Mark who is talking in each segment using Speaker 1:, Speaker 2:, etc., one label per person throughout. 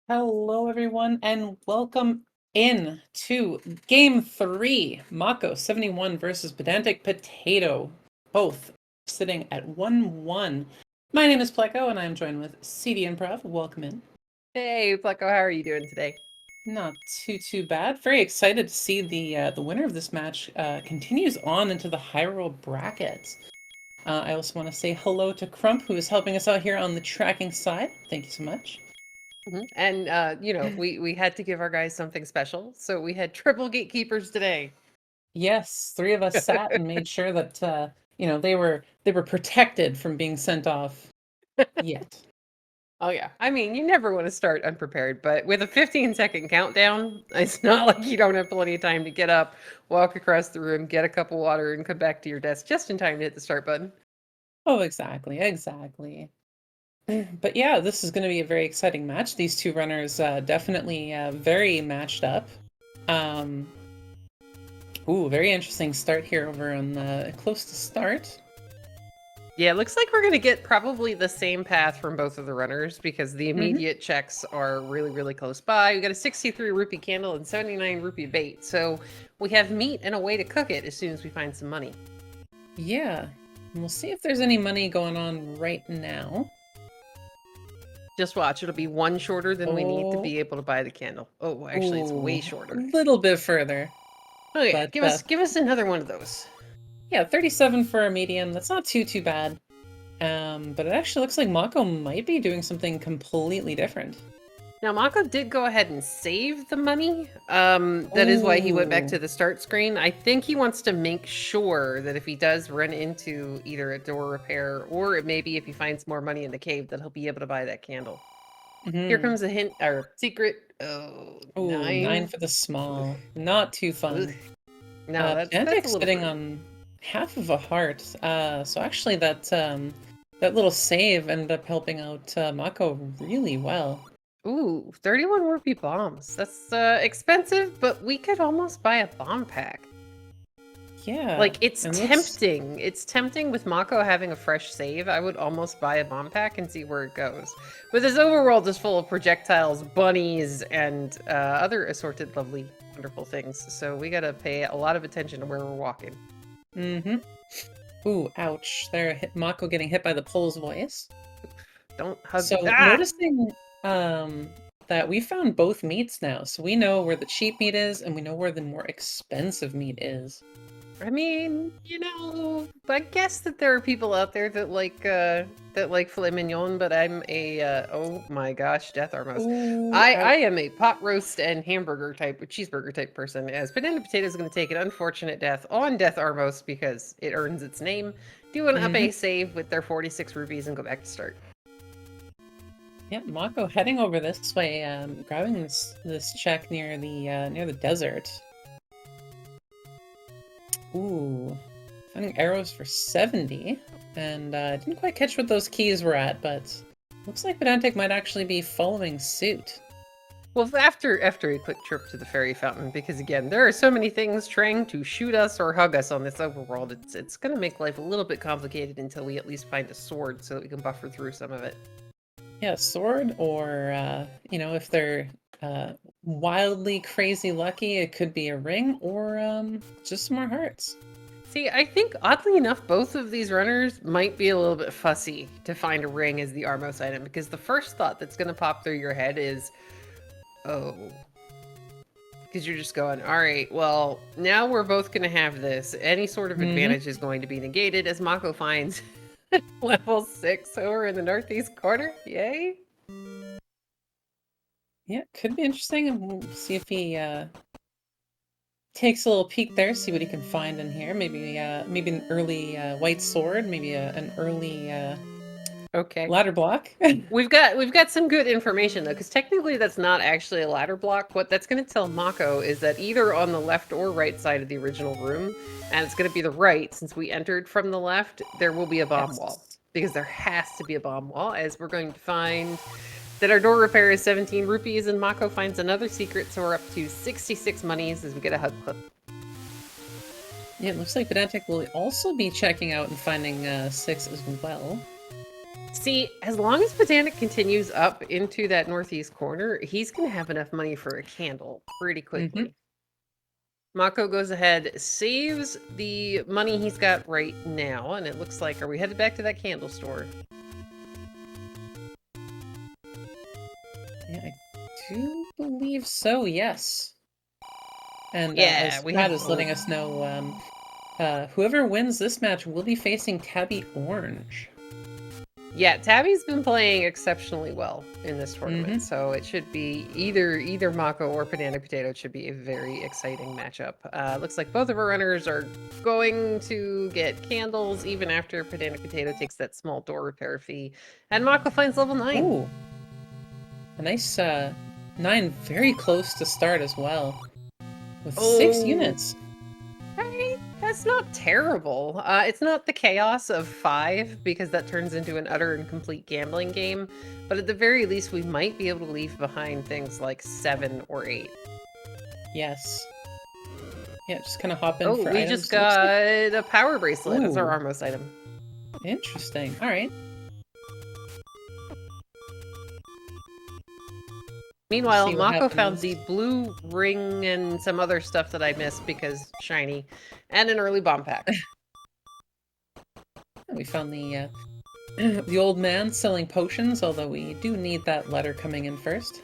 Speaker 1: Hello, everyone, and welcome in to Game 3, Mocco71 versus PedanticPotato, both sitting at 1-1. My name is Pleco, and I'm joined with CD Improv. Welcome in.
Speaker 2: Hey, Pleco, how are you doing today?
Speaker 1: Not too bad. Very excited to see the winner of this match continues on into the high roll brackets. I also want to say hello to Crump, who is helping us out here on the tracking side. Thank you so much.
Speaker 2: And we had to give our guys something special, so we had triple gatekeepers today.
Speaker 1: Yes, three of us sat and made sure that they were protected from being sent off yet.
Speaker 2: Oh yeah, I mean, you never want to start unprepared, but with a 15-second countdown, it's not like you don't have plenty of time to get up, walk across the room, get a cup of water, and come back to your desk just in time to hit the start button.
Speaker 1: Oh, exactly. But yeah, this is going to be a very exciting match. These two runners definitely very matched up. Um, Very interesting start here over on the close to start.
Speaker 2: Yeah, it looks like we're going to get probably the same path from both of the runners because the immediate checks are really, really close by. We got a 63 rupee candle and 79 rupee bait. So we have meat and a way to cook it as soon as we find some money.
Speaker 1: Yeah, and we'll see if there's any money going on right now.
Speaker 2: Just watch. It'll be one shorter than we need to be able to buy the candle. Oh, actually, it's way shorter.
Speaker 1: A little bit further.
Speaker 2: Oh yeah,
Speaker 1: But
Speaker 2: give us another one of those.
Speaker 1: yeah, 37 for a medium. That's not too bad. But it actually looks like Mako might be doing something completely different.
Speaker 2: Now, Mako did go ahead and save the money. That is why he went back to the start screen. I think he wants to make sure that if he does run into either a door repair or maybe if he finds more money in the cave, that he'll be able to buy that candle. Here comes a hint or secret. Oh,
Speaker 1: Ooh, 9 for the small. Not too fun.
Speaker 2: Ugh. No, that's a
Speaker 1: Pedantic's
Speaker 2: little
Speaker 1: sitting
Speaker 2: rude.
Speaker 1: on half of a heart. So actually that little save ended up helping out Mako really well.
Speaker 2: Ooh, 31 rupee bombs. That's expensive, but we could almost buy a bomb pack.
Speaker 1: Yeah.
Speaker 2: Like, it's
Speaker 1: and
Speaker 2: tempting. It's tempting with Mako having a fresh save. I would almost buy a bomb pack and see where it goes. But this overworld is full of projectiles, bunnies, and other assorted lovely, wonderful things. So we gotta pay a lot of attention to where we're walking.
Speaker 1: Ooh, ouch. There, Mako getting hit by the pole's voice.
Speaker 2: Don't hug.
Speaker 1: So noticing that we found both meats now, so we know where the cheap meat is, and we know where the more expensive meat is.
Speaker 2: I mean, I guess that there are people out there that like filet mignon, but I'm a oh my gosh, death armos.
Speaker 1: Ooh,
Speaker 2: I am a pot roast and hamburger type, cheeseburger type person. As PedanticPotato is going to take an unfortunate death on Death Armos because it earns its name. Do an up a save with their 46 rupees and go back to start.
Speaker 1: Yeah, Mako heading over this way, grabbing this check near the desert. Ooh, finding arrows for 70, and I didn't quite catch what those keys were at, but looks like Pedantic might actually be following suit.
Speaker 2: Well, after a quick trip to the fairy fountain, because again, there are so many things trying to shoot us or hug us on this overworld. It's going to make life a little bit complicated until we at least find a sword so that we can buffer through some of it.
Speaker 1: Yeah, sword, or if they're wildly crazy lucky, it could be a ring, or just some more hearts.
Speaker 2: See, I think oddly enough, both of these runners might be a little bit fussy to find a ring as the Armos item, because the first thought that's going to pop through your head is, oh. Because you're just going, all right, well, now we're both going to have this. Any sort of advantage is going to be negated as Mako finds level 6 over in the northeast corner. Yay.
Speaker 1: Yeah, could be interesting, and we'll see if he takes a little peek there, see what he can find in here. Maybe an early white sword, maybe an early
Speaker 2: Okay.
Speaker 1: ladder block.
Speaker 2: We've got some good information though, because technically that's not actually a ladder block. What that's going to tell Mako is that either on the left or right side of the original room, and it's going to be the right since we entered from the left, there will be a bomb wall. Because there has to be a bomb wall, as we're going to find that our door repair is 17 rupees, and Mako finds another secret, so we're up to 66 monies as we get a hug clip.
Speaker 1: Yeah, it looks like Pedantic will also be checking out and finding 6 as well.
Speaker 2: See, as long as Pedantic continues up into that northeast corner, he's going to have enough money for a candle pretty quickly. Mocco goes ahead, saves the money he's got right now, and it looks like, are we headed back to that candle store?
Speaker 1: Yeah, I do believe so, yes. And
Speaker 2: Yeah,
Speaker 1: as
Speaker 2: we
Speaker 1: Matt
Speaker 2: have
Speaker 1: is letting us know, whoever wins this match will be facing Tabby Orange.
Speaker 2: Yeah, Tabby's been playing exceptionally well in this tournament, so it should be either Mocco or PedanticPotato. It should be a very exciting matchup. Looks like both of our runners are going to get candles even after PedanticPotato takes that small door repair fee, and Mocco finds level 9.
Speaker 1: Ooh, a nice 9, very close to start as well, with 6 units.
Speaker 2: Right? That's not terrible. It's not the chaos of 5, because that turns into an utter and complete gambling game. But at the very least, we might be able to leave behind things like 7 or 8.
Speaker 1: Yes. Yeah, just kind of hop in
Speaker 2: Oh,
Speaker 1: for
Speaker 2: we
Speaker 1: items.
Speaker 2: just got a power bracelet as our
Speaker 1: Ooh.
Speaker 2: Armos item.
Speaker 1: Interesting. All right.
Speaker 2: Meanwhile,
Speaker 1: See what
Speaker 2: Mocco found
Speaker 1: happens.
Speaker 2: the blue ring and some other stuff that I missed because shiny, and an early bomb pack.
Speaker 1: We found the the old man selling potions, although we do need that letter coming in first.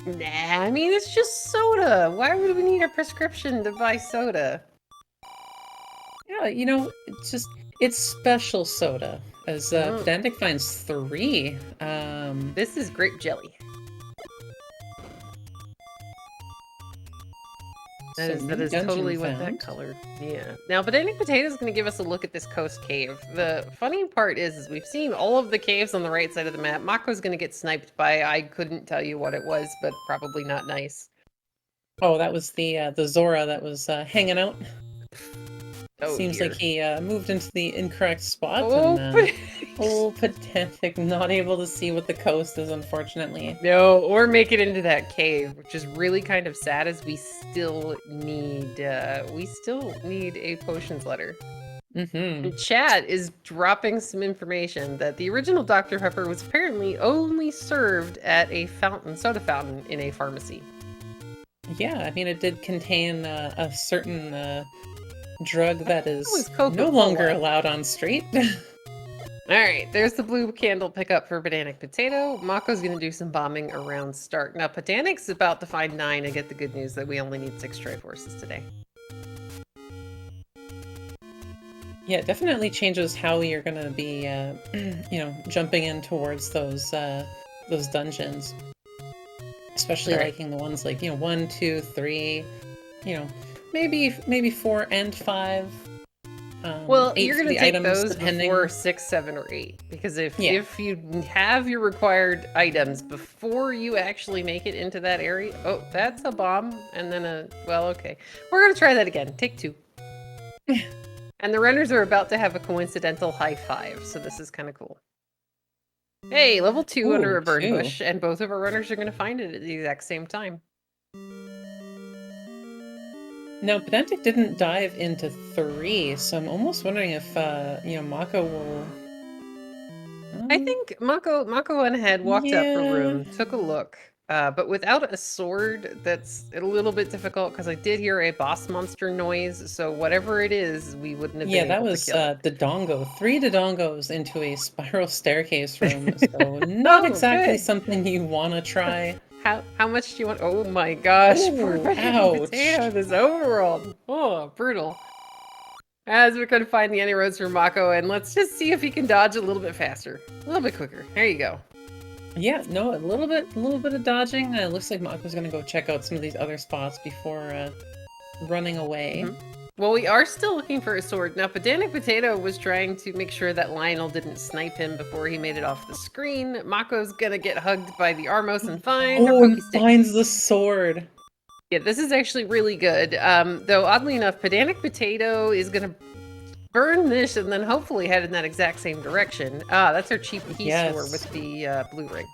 Speaker 2: Nah, I mean, it's just soda. Why would we need a prescription to buy soda?
Speaker 1: Yeah, you know, it's special soda. As Pedantic finds 3.
Speaker 2: This is grape jelly. That is totally what that color. Yeah. Now, PedanticPotato is going to give us a look at this coast cave. The funny part is we've seen all of the caves on the right side of the map. Mocco's going to get sniped by, I couldn't tell you what it was, but probably not nice.
Speaker 1: Oh, that was the Zora that was hanging out.
Speaker 2: Oh,
Speaker 1: Seems
Speaker 2: dear.
Speaker 1: like he moved into the incorrect spot.
Speaker 2: Oh,
Speaker 1: and, old Pedantic not able to see what the coast is, unfortunately.
Speaker 2: No, or make it into that cave, which is really kind of sad, as we still need a potions letter. And Chad is dropping some information that the original Dr. Pepper was apparently only served at a soda fountain in a pharmacy.
Speaker 1: Yeah, I mean, it did contain a certain drug that is no longer allowed on street.
Speaker 2: All right, there's the blue candle pickup for PedanticPotato. Mocco's going to do some bombing around Stark. Now, Pedantic's about to find 9 and get the good news that we only need 6 Triforces today.
Speaker 1: Yeah, it definitely changes how you're going to be, you know, jumping in towards those dungeons. Especially liking the ones like, you know, 1, 2, 3, you know, maybe 4 and 5.
Speaker 2: Well, you're going to take
Speaker 1: items,
Speaker 2: those
Speaker 1: depending.
Speaker 2: before 6, 7, or 8. Because if you have your required items before you actually make it into that area... Oh, that's a bomb. And then a... Well, okay. We're going to try that again. Take 2. And the runners are about to have a coincidental high 5. So this is kind of cool. Hey, level 2 under a burn bush. And both of our runners are going to find it at the exact same time.
Speaker 1: Now, Pedantic didn't dive into 3, so I'm almost wondering if, you know, Mocco will...
Speaker 2: I think Mocco went ahead, walked up a room, took a look, but without a sword, that's a little bit difficult, because I did hear a boss monster noise, so whatever it is, we wouldn't have been able to kill.
Speaker 1: Yeah, that was Dodongo. 3 Dodongos into a spiral staircase room, so not exactly something you want to try.
Speaker 2: How much do you want? Oh my gosh, poor PedanticPotato, this overworld. Oh, brutal. As we're going to find the roads for Mocco, and let's just see if he can dodge a little bit faster. A little bit quicker. There you go.
Speaker 1: Yeah, no, a little bit of dodging. Looks like Mocco's going to go check out some of these other spots before running away.
Speaker 2: Well, we are still looking for a sword. Now, PedanticPotato was trying to make sure that Lionel didn't snipe him before he made it off the screen. Mocco's gonna get hugged by the Armos and find her Pokestick.
Speaker 1: Finds the sword.
Speaker 2: Yeah, this is actually really good. Though, oddly enough, PedanticPotato is gonna burn this and then hopefully head in that exact same direction. Ah, that's our cheap key store with the blue ring.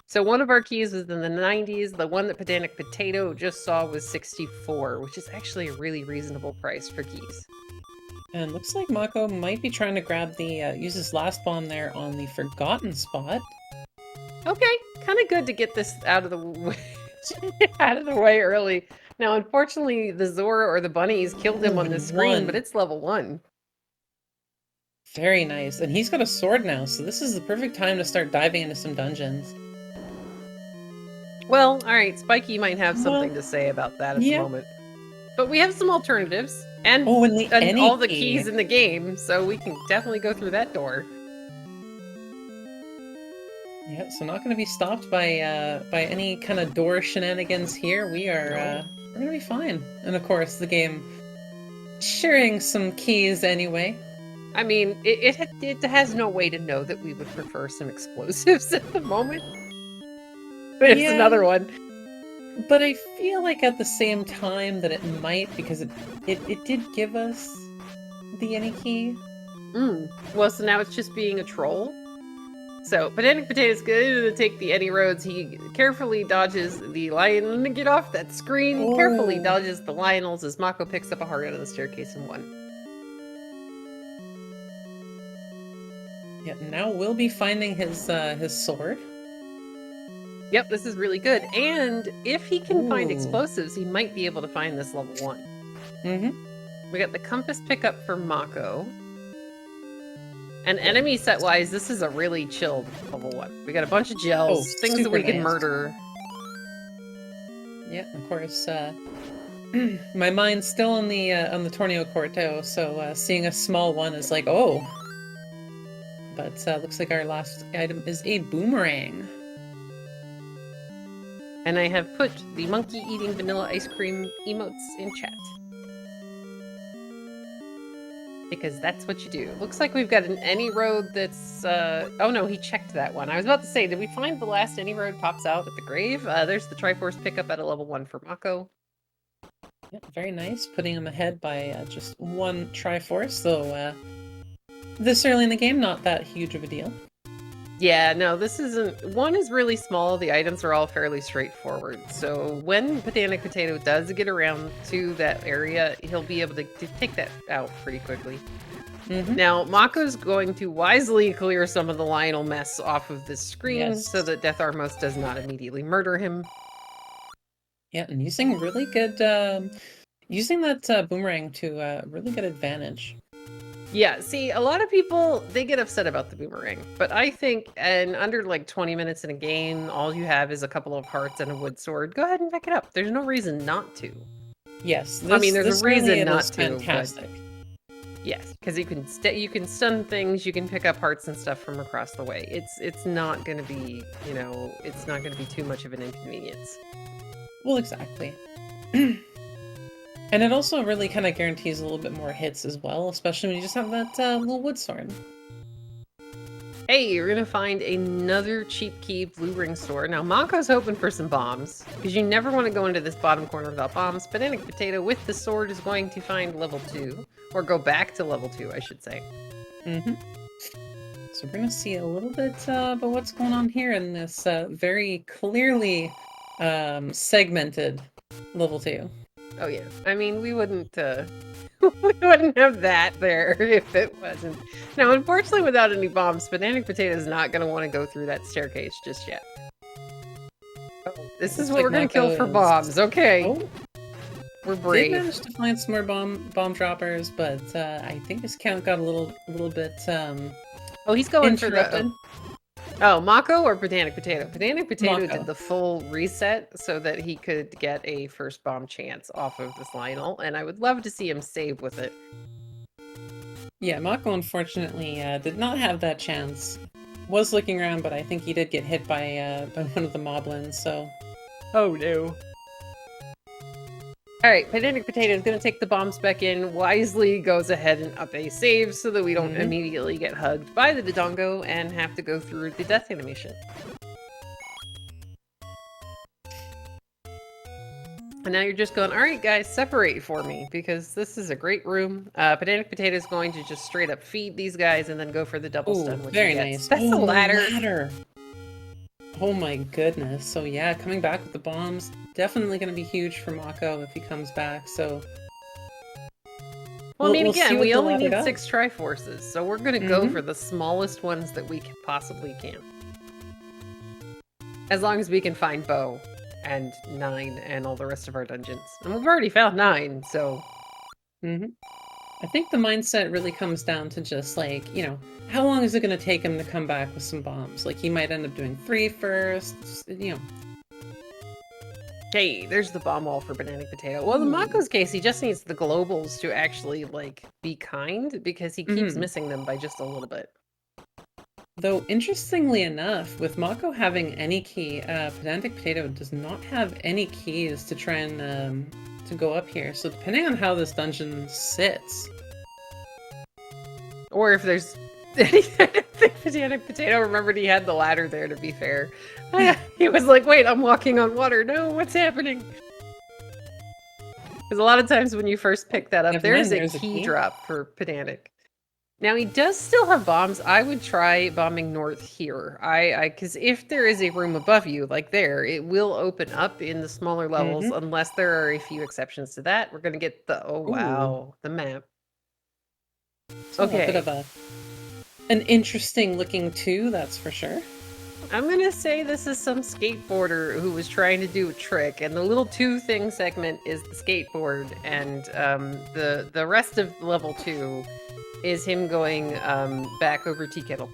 Speaker 2: So one of our keys was in the 90s. The one that PedanticPotato just saw was 64, which is actually a really reasonable price for keys.
Speaker 1: And looks like Mocco might be trying to grab the, use his last bomb there on the forgotten spot.
Speaker 2: Okay, kind of good to get this out of the way, out of the way early. Now, unfortunately, the Zora or the bunnies killed him
Speaker 1: Ooh,
Speaker 2: on the
Speaker 1: and
Speaker 2: screen, but
Speaker 1: one.
Speaker 2: it's level 1.
Speaker 1: Very nice. And he's got a sword now, so this is the perfect time to start diving into some dungeons.
Speaker 2: Well, all right, Spiky might have
Speaker 1: Well,
Speaker 2: something to say about that at the
Speaker 1: yeah.
Speaker 2: moment. But we have some alternatives and
Speaker 1: Oh, and the any
Speaker 2: all the
Speaker 1: key.
Speaker 2: keys in the game, so we can definitely go through that door.
Speaker 1: Yeah, so not going to be stopped by any kind of door shenanigans here. We're going to be fine. And of course, the game sharing some keys anyway.
Speaker 2: I mean, it has no way to know that we would prefer some explosives at the moment. There's
Speaker 1: Yeah,
Speaker 2: another one.
Speaker 1: but I feel like at the same time that it might, because it did give us the any key.
Speaker 2: Well, so now it's just being a troll. So, PedanticPotato's going to take the any roads. He carefully dodges the lion to get off that screen. Carefully
Speaker 1: Oh.
Speaker 2: dodges the Lionels as Mocco picks up a heart out of the staircase in 1.
Speaker 1: Yeah, now we'll be finding his sword.
Speaker 2: Yep, this is really good. And if he can find
Speaker 1: Ooh.
Speaker 2: explosives, he might be able to find this level 1.
Speaker 1: Mm-hmm.
Speaker 2: We got the compass pickup for Mocco. And enemy set-wise, this is a really chilled level 1. We got a bunch of gels, things that we can
Speaker 1: nice.
Speaker 2: murder.
Speaker 1: Yeah, of course. My mind's still on the Torneo Corto, so seeing a small one is like, oh. But looks like our last item is a boomerang.
Speaker 2: And I have put the monkey eating vanilla ice cream emotes in chat. Because that's what you do. Looks like we've got an any road that's, oh no, he checked that one. I was about to say, did we find the last any road pops out at the grave? There's the Triforce pickup at a level 1 for Mocco.
Speaker 1: Yep, very nice. Putting him ahead by just 1 Triforce, though this early in the game, not that huge of a deal.
Speaker 2: Yeah, no, this isn't... 1 is really small. The items are all fairly straightforward. So when PedanticPotato does get around to that area, he'll be able to take that out pretty quickly. Now, Mocco's going to wisely clear some of the Lionel mess off of this screen so that Death Armos does not immediately murder him.
Speaker 1: Yeah, and using really good... using that boomerang to really good advantage.
Speaker 2: Yeah, see, a lot of people, they get upset about the boomerang, but I think in under like 20 minutes in a game, all you have is a couple of hearts and a wood sword. Go ahead and pick it up. There's no reason not to.
Speaker 1: Yes,
Speaker 2: I mean, there's a reason not to.
Speaker 1: Fantastic.
Speaker 2: But yes, because you can stun things, you can pick up hearts and stuff from across the way. It's not going to be, you know, it's not going to be too much of an inconvenience.
Speaker 1: Well, exactly. And it also really kind of guarantees a little bit more hits as well, especially when you just have that little wood sword.
Speaker 2: Hey, you're gonna find another cheap key blue ring store. Now, Mocco's hoping for some bombs, because you never want to go into this bottom corner without bombs. PedanticPotato with the sword is going to find level 2, or go back to level 2, I should say.
Speaker 1: So we're gonna see a little bit about what's going on here in this very clearly segmented level 2.
Speaker 2: Oh yeah, I mean, we wouldn't we wouldn't have that there if it wasn't. Now, unfortunately, without any bombs, PedanticPotato is not going to want to go through that staircase just yet. Oh, this is what we're going to kill for bombs. Okay.
Speaker 1: Oh.
Speaker 2: We're brave.
Speaker 1: Did manage to find some more bomb droppers, but I think his count got a little bit
Speaker 2: oh, he's going
Speaker 1: interrupted.
Speaker 2: for the... Oh, Mocco or PedanticPotato? PedanticPotato
Speaker 1: Mocco.
Speaker 2: did the full reset so that he could get a first bomb chance off of this Lionel, and I would love to see him save with it.
Speaker 1: Yeah, Mocco unfortunately did not have that chance. Was looking around, but I think he did get hit by one of the moblins, so...
Speaker 2: Oh no. Alright, PedanticPotato is going to take the bombs back in, wisely goes ahead and up a save so that we don't immediately get hugged by the Dodongo and have to go through the death animation. And now you're just going, alright guys, separate for me, because this is a great room. PedanticPotato is going to just straight up feed these guys and then go for the double stun. Which
Speaker 1: very nice.
Speaker 2: That's a ladder.
Speaker 1: Oh my goodness. So yeah, coming back with the bombs, definitely going to be huge for Mocco if he comes back, so...
Speaker 2: Well, I mean,
Speaker 1: we'll see
Speaker 2: again,
Speaker 1: what
Speaker 2: we
Speaker 1: the
Speaker 2: only
Speaker 1: ladder
Speaker 2: need
Speaker 1: does.
Speaker 2: 6 Triforces, so we're gonna go for the smallest ones that we possibly can. As long as we can find Bo and 9 and all the rest of our dungeons. And we've already found 9, so...
Speaker 1: I think the mindset really comes down to just like, you know, how long is it going to take him to come back with some bombs? Like, he might end up doing 3 first, you know.
Speaker 2: Hey, there's the bomb wall for PedanticPotato. Well, in Mocco's case, he just needs the globals to actually, like, be kind, because he keeps missing them by just a little bit.
Speaker 1: Though, interestingly enough, with Mocco having any key, PedanticPotato does not have any keys to try and, to go up here. So depending on how this dungeon sits...
Speaker 2: Or if there's anything, PedanticPotato remembered he had the ladder there, to be fair. He was like, wait, I'm walking on water. No, what's happening? Because a lot of times when you first pick that up, there's a key drop for Pedantic. Now, he does still have bombs. I would try bombing north here. Because if there is a room above you, like there, it will open up in the smaller levels, unless there are a few exceptions to that. We're going to get the, oh, wow, the map.
Speaker 1: Okay. A bit of an interesting looking 2, that's for sure.
Speaker 2: I'm going to say this is some skateboarder who was trying to do a trick, and the little 2 thing segment is the skateboard, and the rest of level 2 is him going back over Tea Kettle.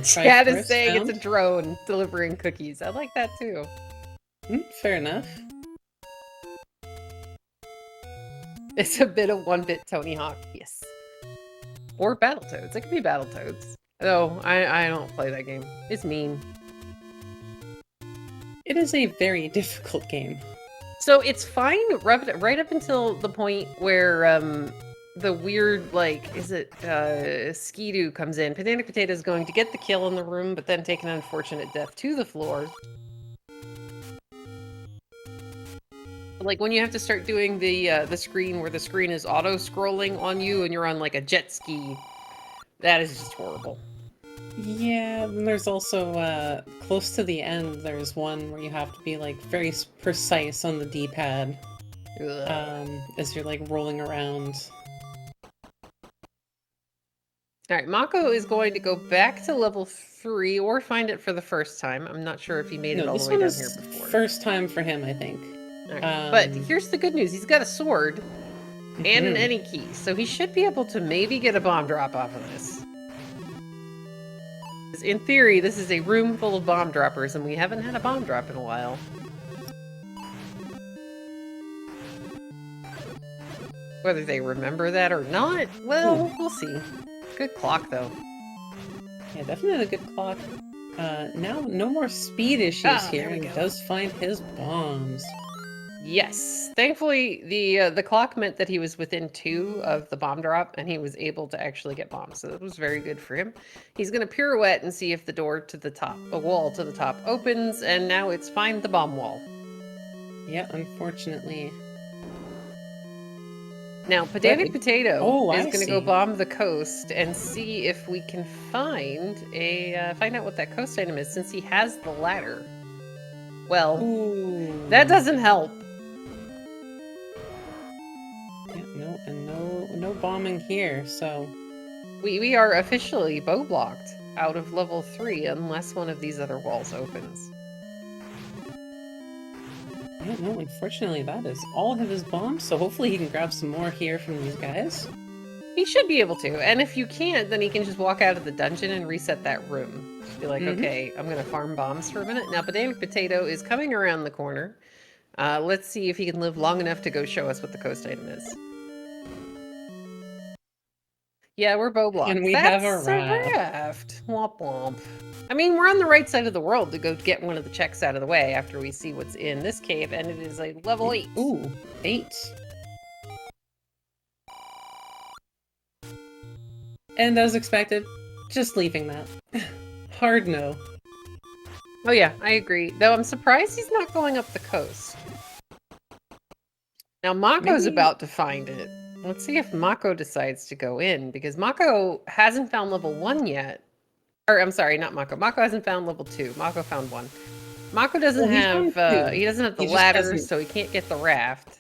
Speaker 2: Chad is saying it's a drone delivering cookies. I like that too.
Speaker 1: Fair enough.
Speaker 2: It's a bit of 1-bit Tony Hawk, yes. Or Battletoads. It could be Battletoads. Though, I don't play that game. It's mean.
Speaker 1: It is a very difficult game.
Speaker 2: So it's fine right up until the point where the weird, like, is it Skidoo comes in. PedanticPotato is going to get the kill in the room, but then take an unfortunate death to the floor. Like when you have to start doing the screen where the screen is auto-scrolling on you and you're on like a jet ski, that is just horrible.
Speaker 1: Yeah, and there's also, close to the end, there's one where you have to be, like, very precise on the D-pad, as you're, like, rolling around.
Speaker 2: Alright, Mocco is going to go back to level 3, or find it for the first time. I'm not sure if he made it all the way down here before.
Speaker 1: First time for him, I think.
Speaker 2: Right. But here's the good news. He's got a sword, and an any key, so he should be able to maybe get a bomb drop off of this. In theory, this is a room full of bomb droppers, and we haven't had a bomb drop in a while. Whether they remember that or not, well, we'll see. Good clock, though.
Speaker 1: Yeah, definitely a good clock. Now, no more speed issues here, and he does find his bombs.
Speaker 2: Yes. Thankfully, the clock meant that he was within 2 of the bomb drop, and he was able to actually get bombs, so that was very good for him. He's going to pirouette and see if the door to the top, a wall to the top, opens, and now it's find the bomb wall.
Speaker 1: Yeah, unfortunately.
Speaker 2: Now, PedanticPotato is going to go bomb the coast and see if we can find find out what that coast item is, since he has the ladder. Well, that doesn't help.
Speaker 1: Yeah, no bombing here, so...
Speaker 2: We are officially bow blocked out of level 3 unless one of these other walls opens.
Speaker 1: Yeah, no, unfortunately that is all of his bombs, so hopefully he can grab some more here from these guys.
Speaker 2: He should be able to, and if you can't, then he can just walk out of the dungeon and reset that room. Just be like, okay, I'm gonna farm bombs for a minute. Now, PedanticPotato is coming around the corner. Let's see if he can live long enough to go show us what the coast item is. Yeah, we're bow blocked.
Speaker 1: And we have a raft.
Speaker 2: Womp womp. I mean, we're on the right side of the world to go get one of the checks out of the way after we see what's in this cave, and it is a level 8.
Speaker 1: Ooh, 8. And as expected, just leaving that. Hard no.
Speaker 2: Oh yeah, I agree. Though I'm surprised he's not going up the coast. Now Mocco's about to find it. Let's see if Mocco decides to go in, because Mocco hasn't found level 1 yet. Or, I'm sorry, not Mocco. Mocco hasn't found level 2. Mocco found 1. Mocco doesn't
Speaker 1: Well, he's
Speaker 2: have
Speaker 1: found 2.
Speaker 2: he doesn't have the
Speaker 1: He just
Speaker 2: ladder,
Speaker 1: hasn't.
Speaker 2: so he can't get the raft.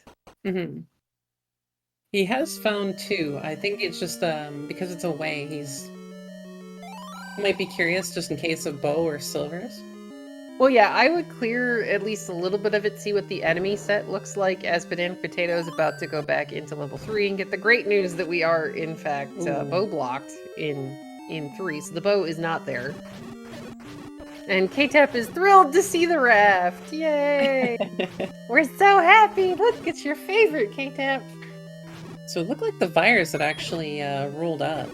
Speaker 1: He has found 2. I think it's just because it's away. He might be curious just in case of bow or silvers.
Speaker 2: Well, yeah, I would clear at least a little bit of it, see what the enemy set looks like as PedanticPotato is about to go back into level 3 and get the great news that we are, in fact, bow blocked in 3, so the bow is not there. And K-Tap is thrilled to see the raft! Yay! We're so happy! Look, it's your favorite, K-Tap!
Speaker 1: So it looked like the virus had actually rolled up.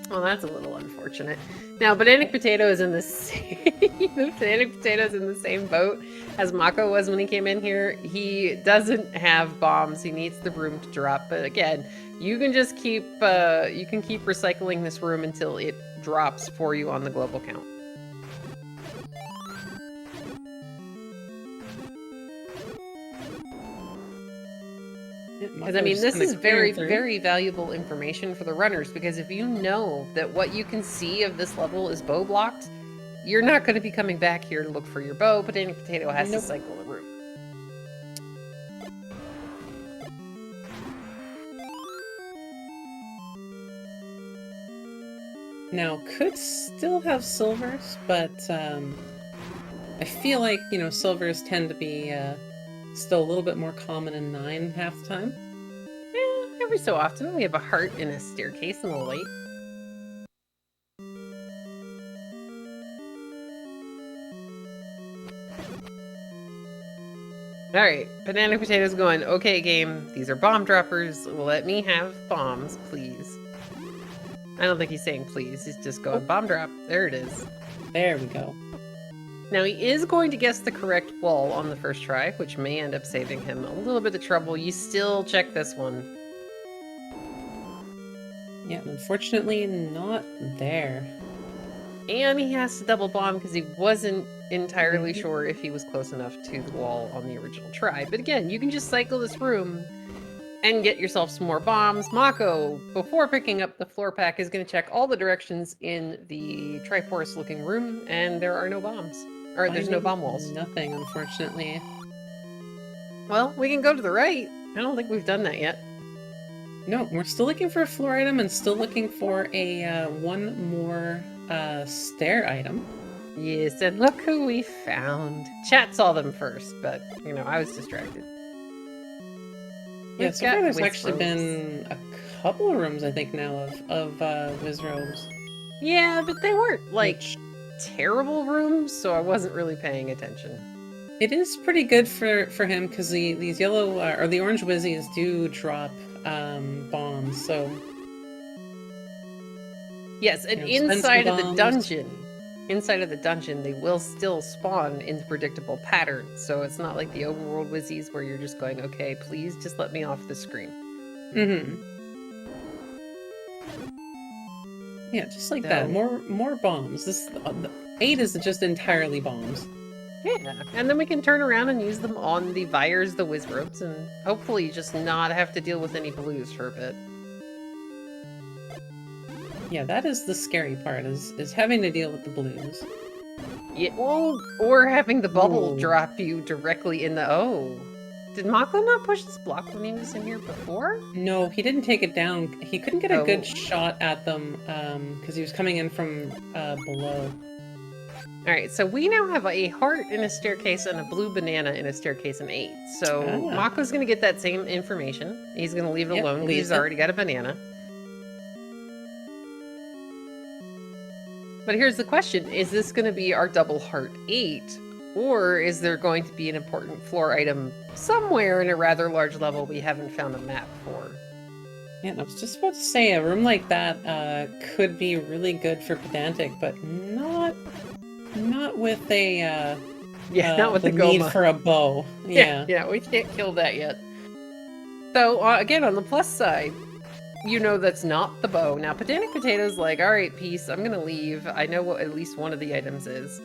Speaker 2: Well, that's a little unfortunate. Now, PedanticPotato is in the same PedanticPotato is in the same boat as Mocco was when he came in here. He doesn't have bombs. He needs the room to drop. But again, you can just keep keep recycling this room until it drops for you on the global count. Because I mean, this is very, very valuable information for the runners, because if you know that what you can see of this level is bow blocked, you're not going to be coming back here to look for your bow. PedanticPotato has to cycle the room.
Speaker 1: Now, could still have silvers, but I feel like, silvers tend to be still a little bit more common in 9 half the time.
Speaker 2: Yeah, every so often we have a heart in a staircase in the light. Alright, PedanticPotato's going, okay game, these are bomb droppers, let me have bombs, please. I don't think he's saying please, he's just going bomb drop. There it is.
Speaker 1: There we go.
Speaker 2: Now he is going to guess the correct wall on the first try, which may end up saving him a little bit of trouble. You still check this one.
Speaker 1: Yeah, unfortunately not there.
Speaker 2: And he has to double bomb because he wasn't entirely sure if he was close enough to the wall on the original try. But again, you can just cycle this room and get yourself some more bombs. Mocco, before picking up the floor pack, is going to check all the directions in the Triforce looking room, and there are no bombs. Or there's no bomb walls.
Speaker 1: Nothing, unfortunately.
Speaker 2: Well, we can go to the right. I don't think we've done that yet.
Speaker 1: No, we're still looking for a floor item and still looking for a one more stair item.
Speaker 2: Yes, and look who we found. Chat saw them first, but, I was distracted.
Speaker 1: Yeah, so far there's actually been a couple of rooms, I think, now of Wizrobes.
Speaker 2: Yeah, but they weren't, terrible rooms, so I wasn't really paying attention.
Speaker 1: It is pretty good for him, because these yellow, or the orange Wizzies do drop bombs, so...
Speaker 2: Yes, and inside of the dungeon, they will still spawn in predictable patterns, so it's not like the overworld Wizzies where you're just going, okay, please just let me off the screen.
Speaker 1: Yeah, just like that. More bombs. This 8 is just entirely bombs.
Speaker 2: Yeah, and then we can turn around and use them on the Vires, the Wizrobes, and hopefully just not have to deal with any blues for a bit.
Speaker 1: Yeah, that is the scary part, is having to deal with the blues.
Speaker 2: Yeah, well, or having the bubble drop you directly in the... Oh. Did Mocco not push this block when he was in here before?
Speaker 1: No, he didn't take it down. He couldn't get a good shot at them, because he was coming in from below. Alright,
Speaker 2: so we now have a heart in a staircase and a blue banana in a staircase in 8. So Mocco's going to get that same information. He's going to leave it alone because he's already got a banana. But here's the question. Is this going to be our double heart 8? Or is there going to be an important floor item somewhere in a rather large level we haven't found a map for?
Speaker 1: Yeah, I was just about to say, a room like that could be really good for Pedantic, but not with a
Speaker 2: not with the
Speaker 1: need for a bow.
Speaker 2: Yeah, we can't kill that yet. So again, on the plus side, that's not the bow. Now PedanticPotato's like, all right, peace, I'm gonna leave. I know what at least one of the items is.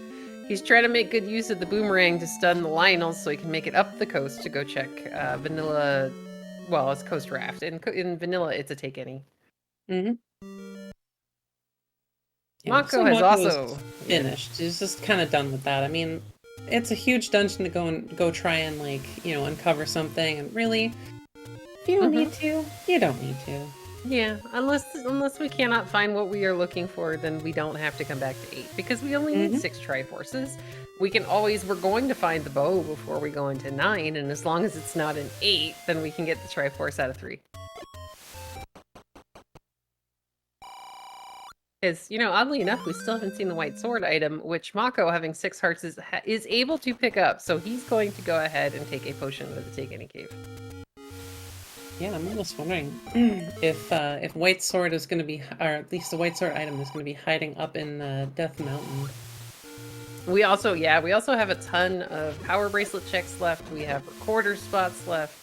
Speaker 2: He's trying to make good use of the boomerang to stun the Lionels so he can make it up the coast to go check Vanilla. Well, it's Coast Raft. In Vanilla, it's a take any.
Speaker 1: Yeah, looks
Speaker 2: Mocco
Speaker 1: like
Speaker 2: has
Speaker 1: Mocco is
Speaker 2: also
Speaker 1: finished. He's just kind of done with that. I mean, it's a huge dungeon to go try and like, uncover something. And really, if you don't need to, you don't need to.
Speaker 2: Yeah, unless we cannot find what we are looking for, then we don't have to come back to 8 because we only need 6 Triforces. We're going to find the bow before we go into 9, and as long as it's not an 8, then we can get the Triforce out of 3. Because, oddly enough, we still haven't seen the white sword item, which Mocco, having 6 hearts, is able to pick up. So he's going to go ahead and take a potion to the Take Any Cave.
Speaker 1: Yeah, I'm almost wondering if White Sword is going to be, or at least the White Sword item is going to be hiding up in Death Mountain.
Speaker 2: We also have a ton of power bracelet checks left. We have recorder spots left.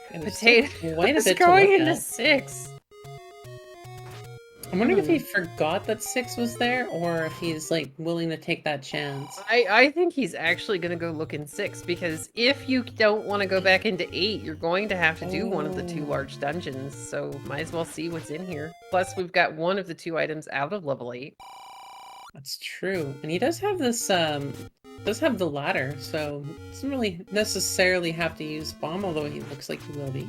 Speaker 2: Potato
Speaker 1: quite a bit
Speaker 2: going
Speaker 1: to look
Speaker 2: into
Speaker 1: at.
Speaker 2: 6.
Speaker 1: I'm wondering if he forgot that 6 was there, or if he's like willing to take that chance.
Speaker 2: I think he's actually gonna go look in 6 because if you don't want to go back into 8, you're going to have to do one of the 2 large dungeons. So might as well see what's in here. Plus, we've got one of the 2 items out of level 8.
Speaker 1: That's true, and he does have this. Does have the ladder, so doesn't really necessarily have to use bomb, although he looks like he will be.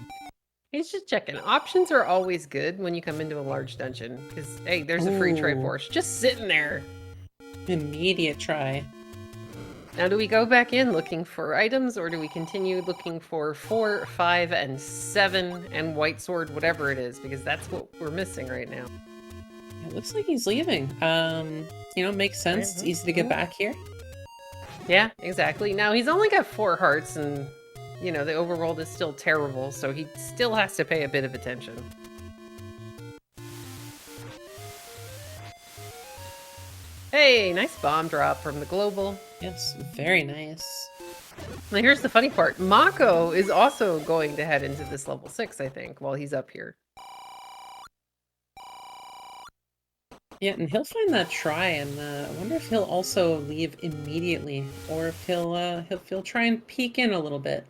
Speaker 2: He's just checking. Options are always good when you come into a large dungeon, because, hey, there's a free Triforce just sitting there.
Speaker 1: Immediate try.
Speaker 2: Now, do we go back in looking for items, or do we continue looking for 4, 5, and 7, and White Sword, whatever it is, because that's what we're missing right now.
Speaker 1: It looks like he's leaving. Makes sense. It's easy to get back here.
Speaker 2: Yeah, exactly. Now, he's only got 4 hearts, and the overworld is still terrible, so he still has to pay a bit of attention. Hey, nice bomb drop from the global.
Speaker 1: Yes, very nice.
Speaker 2: Now here's the funny part. Mocco is also going to head into this level 6, I think, while he's up here.
Speaker 1: Yeah, and he'll find that try, and I wonder if he'll also leave immediately, or if he'll try and peek in a little bit.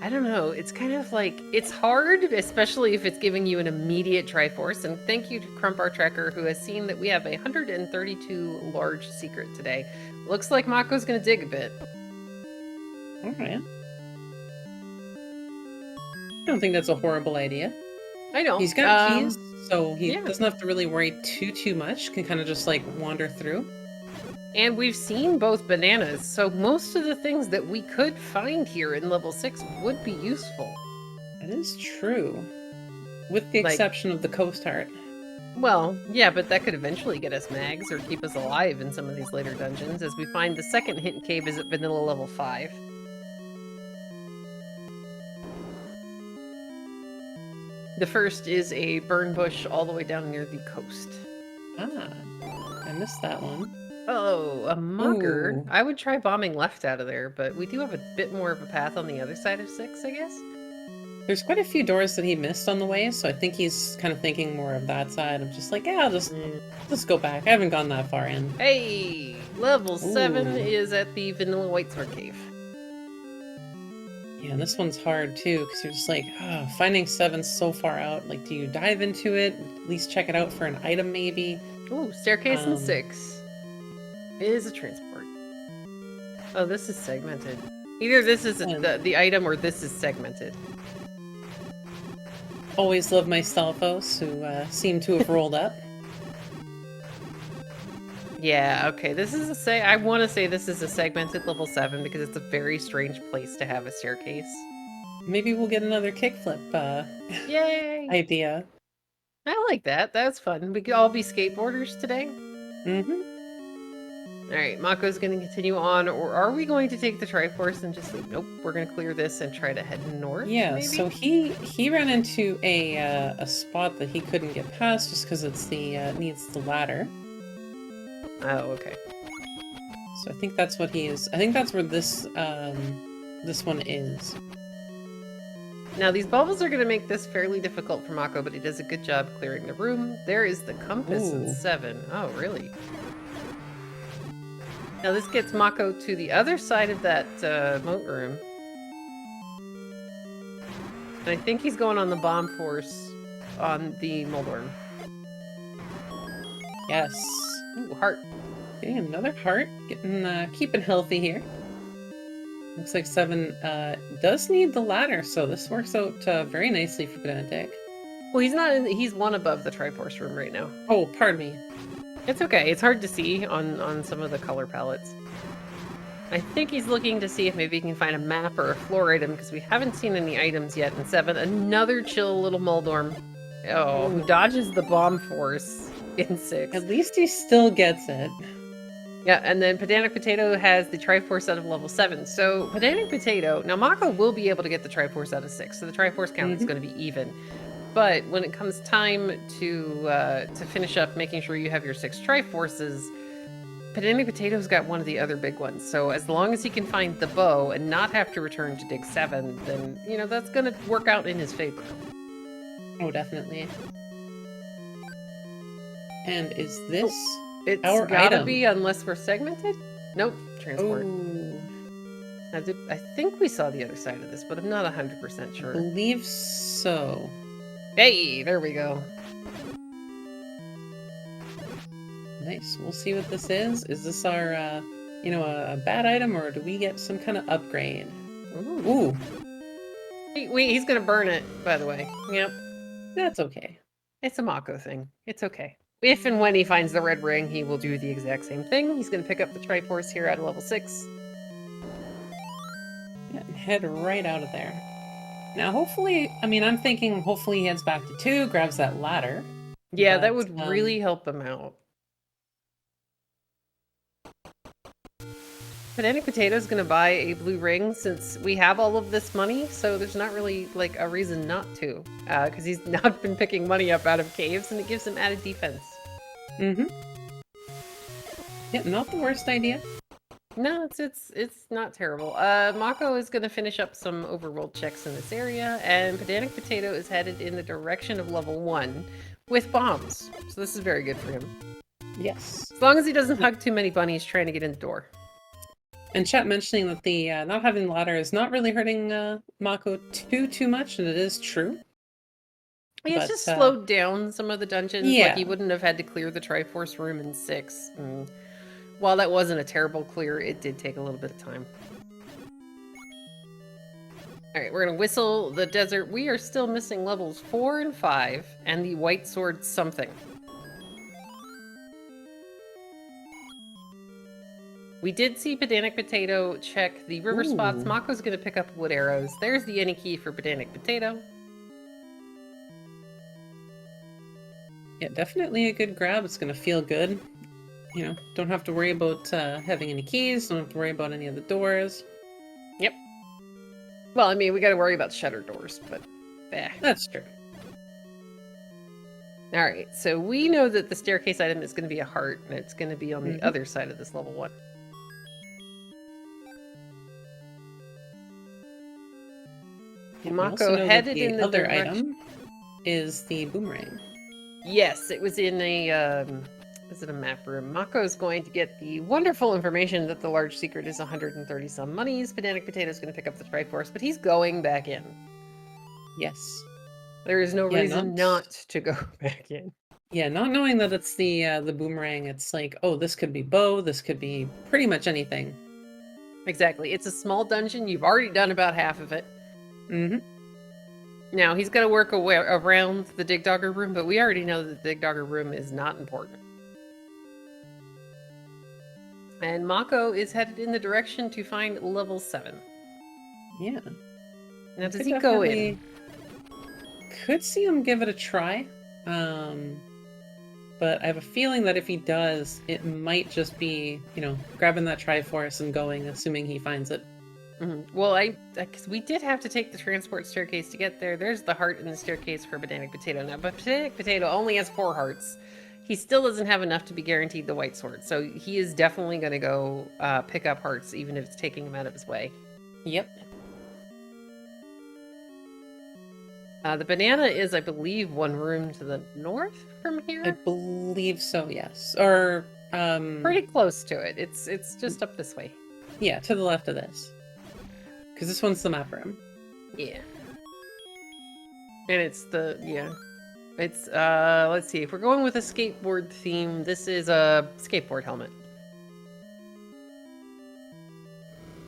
Speaker 2: I don't know. It's kind of like, it's hard, especially if it's giving you an immediate Triforce. And thank you to Crumpar Tracker, who has seen that we have 132 large secret today. Looks like Mocco's going to dig a bit.
Speaker 1: All right. I don't think that's a horrible idea.
Speaker 2: I know.
Speaker 1: He's got keys, so he doesn't have to really worry too much. Can kind of just like wander through.
Speaker 2: And we've seen both bananas, so most of the things that we could find here in level 6 would be useful.
Speaker 1: That is true. With the exception of the Coast Heart.
Speaker 2: Well, yeah, but that could eventually get us mags or keep us alive in some of these later dungeons, as we find the second hidden cave is at vanilla level 5. The first is a burn bush all the way down near the coast.
Speaker 1: Ah, I missed that one.
Speaker 2: Oh, a mugger.
Speaker 1: Ooh.
Speaker 2: I would try bombing left out of there, but we do have a bit more of a path on the other side of 6, I guess?
Speaker 1: There's quite a few doors that he missed on the way, so I think he's kind of thinking more of that side of just like, yeah, I'll just go back. I haven't gone that far in.
Speaker 2: Hey! Level 7 is at the vanilla white sword cave.
Speaker 1: Yeah, and this one's hard too, because you're just like, finding 7's so far out. Like, do you dive into it? At least check it out for an item, maybe?
Speaker 2: Ooh, staircase in 6. Is a transport. Oh, this is segmented. Either this is the item or this is segmented.
Speaker 1: Always love my Stalfos, who seem to have rolled up.
Speaker 2: Yeah, okay. This is I want to say this is a segmented level 7 because it's a very strange place to have a staircase. Maybe
Speaker 1: we'll get another kickflip
Speaker 2: Yay!
Speaker 1: idea.
Speaker 2: I like that. That's fun. We could all be skateboarders today.
Speaker 1: Mm-hmm.
Speaker 2: Alright, Mocco's going to continue on, or are we going to take the Triforce and just leave? Nope, we're going to clear this and try to head north,
Speaker 1: Yeah,
Speaker 2: maybe?
Speaker 1: so he ran into a spot that he couldn't get past just because it's needs the ladder.
Speaker 2: Oh, okay.
Speaker 1: So I think that's what he is. I think that's where this one is.
Speaker 2: Now, these bubbles are going to make this fairly difficult for Mocco, but he does a good job clearing the room. There is the compass in 7. Oh, really? Now this gets Mocco to the other side of that moat room. And I think he's going on the bomb force on the Moldworm.
Speaker 1: Yes.
Speaker 2: Ooh, heart.
Speaker 1: Getting another heart. Getting keeping healthy here. Looks like 7 does need the ladder, so this works out very nicely for Pedantic.
Speaker 2: Well, he's not in, he's one above the Triforce room right now.
Speaker 1: Oh, pardon me.
Speaker 2: It's okay. It's hard to see on some of the color palettes. I think he's looking to see if maybe he can find a map or a floor item because we haven't seen any items yet in 7. Another chill little Moldorm. Oh, who dodges the bomb force in 6.
Speaker 1: At least he still gets it.
Speaker 2: Yeah, and then Pedantic Potato has the Triforce out of level 7. So Pedantic Potato, now Mocco will be able to get the Triforce out of 6, so the Triforce count is going to be even. But when it comes time to finish up making sure you have your 6 Triforces, Pedantic Potato's got one of the other big ones. So as long as he can find the bow and not have to return to dig 7, then, you know, that's going to work out in his favor.
Speaker 1: Oh, definitely. And is this
Speaker 2: It's
Speaker 1: our
Speaker 2: gotta
Speaker 1: item?
Speaker 2: be unless we're segmented? Nope, transport.
Speaker 1: Ooh.
Speaker 2: I think we saw the other side of this, but I'm not 100%
Speaker 1: I
Speaker 2: sure.
Speaker 1: believe so.
Speaker 2: Hey, there we go.
Speaker 1: Nice. We'll see what this is. Is this our, you know, a bad item, or do we get some kind of upgrade?
Speaker 2: Ooh.
Speaker 1: Ooh,
Speaker 2: He's gonna burn it, by the way. Yep.
Speaker 1: that's okay.
Speaker 2: It's a Mako thing. It's okay. If and when he finds the red ring, he will do the exact same thing. He's gonna pick up the Triforce here at level 6.
Speaker 1: Yeah, and head right out of there. Now, hopefully, I mean, I'm thinking hopefully he heads back to 2, grabs that ladder.
Speaker 2: Yeah, that
Speaker 1: But,
Speaker 2: would really help him out. Pedantic Potato's gonna buy a blue ring since we have all of this money, so there's not really like a reason not to, because he's not been picking money up out of caves, and it gives him added defense.
Speaker 1: Mm-hmm. Yeah, not the worst idea.
Speaker 2: No, it's not terrible. Mako is gonna finish up some overworld checks in this area, and Pedantic Potato is headed in the direction of level 1 with bombs. So this is very good for him.
Speaker 1: Yes.
Speaker 2: As long as he doesn't hug too many bunnies trying to get in the door.
Speaker 1: And chat mentioning that the not having the ladder is not really hurting Mako too much, and it is true.
Speaker 2: Yeah, it's
Speaker 1: But,
Speaker 2: just slowed down some of the dungeons.
Speaker 1: yeah.
Speaker 2: Like, he wouldn't have had to clear the Triforce room in 6. And while that wasn't a terrible clear, it did take a little bit of time. Alright, we're gonna whistle the desert. We are still missing levels 4 and 5, and the white sword something. We did see Pedantic Potato check the river spots.
Speaker 1: Ooh.
Speaker 2: Mako's gonna pick up wood arrows. There's the any key for Pedantic Potato.
Speaker 1: Yeah, definitely a good grab. It's gonna feel good. You know, don't have to worry about having any keys. Don't have to worry about any of the doors.
Speaker 2: Yep. Well, I mean, we gotta worry about shutter doors, but
Speaker 1: That's true.
Speaker 2: Alright, so we know that the staircase item is gonna be a heart, and it's gonna be on the other side of this level 1.
Speaker 1: Yeah, we also
Speaker 2: Mako
Speaker 1: know that
Speaker 2: headed
Speaker 1: the
Speaker 2: in the
Speaker 1: other
Speaker 2: direction.
Speaker 1: item is the boomerang.
Speaker 2: Yes, it was in a, is it a map room? Mako's going to get the wonderful information that the large secret is 130 some monies. Pedantic Potato's going to pick up the Triforce, but he's going back in.
Speaker 1: Yes.
Speaker 2: There is no
Speaker 1: Yeah,
Speaker 2: reason not to go back in.
Speaker 1: Yeah, not knowing that it's the boomerang, it's like, oh, this could be bow, this could be pretty much anything.
Speaker 2: Exactly. It's a small dungeon. You've already done about half of it.
Speaker 1: Mm-hmm.
Speaker 2: Now, he's going to work around the Dig Dogger room, but we already know that the Dig Dogger room is not important. And Mako is headed in the direction to find level 7.
Speaker 1: Yeah.
Speaker 2: Now, does
Speaker 1: Could
Speaker 2: he go in?
Speaker 1: Could see him give it a try. But I have a feeling that if he does, it might just be, you know, grabbing that Triforce and going, assuming he finds it.
Speaker 2: Well, because we did have to take the transport staircase to get there. There's the heart in the staircase for Pedantic Potato now, but Pedantic Potato only has 4 hearts. He still doesn't have enough to be guaranteed the white sword, so he is definitely going to go pick up hearts, even if it's taking him out of his way.
Speaker 1: Yep.
Speaker 2: The banana is, I believe, 1 room to the north from here.
Speaker 1: I believe so, yes. Or,
Speaker 2: Pretty close to it. It's just up this way.
Speaker 1: yeah, to the left of this. Because this one's the map room.
Speaker 2: Yeah. And it's the, yeah. It's, let's see. If we're going with a skateboard theme, this is a skateboard helmet.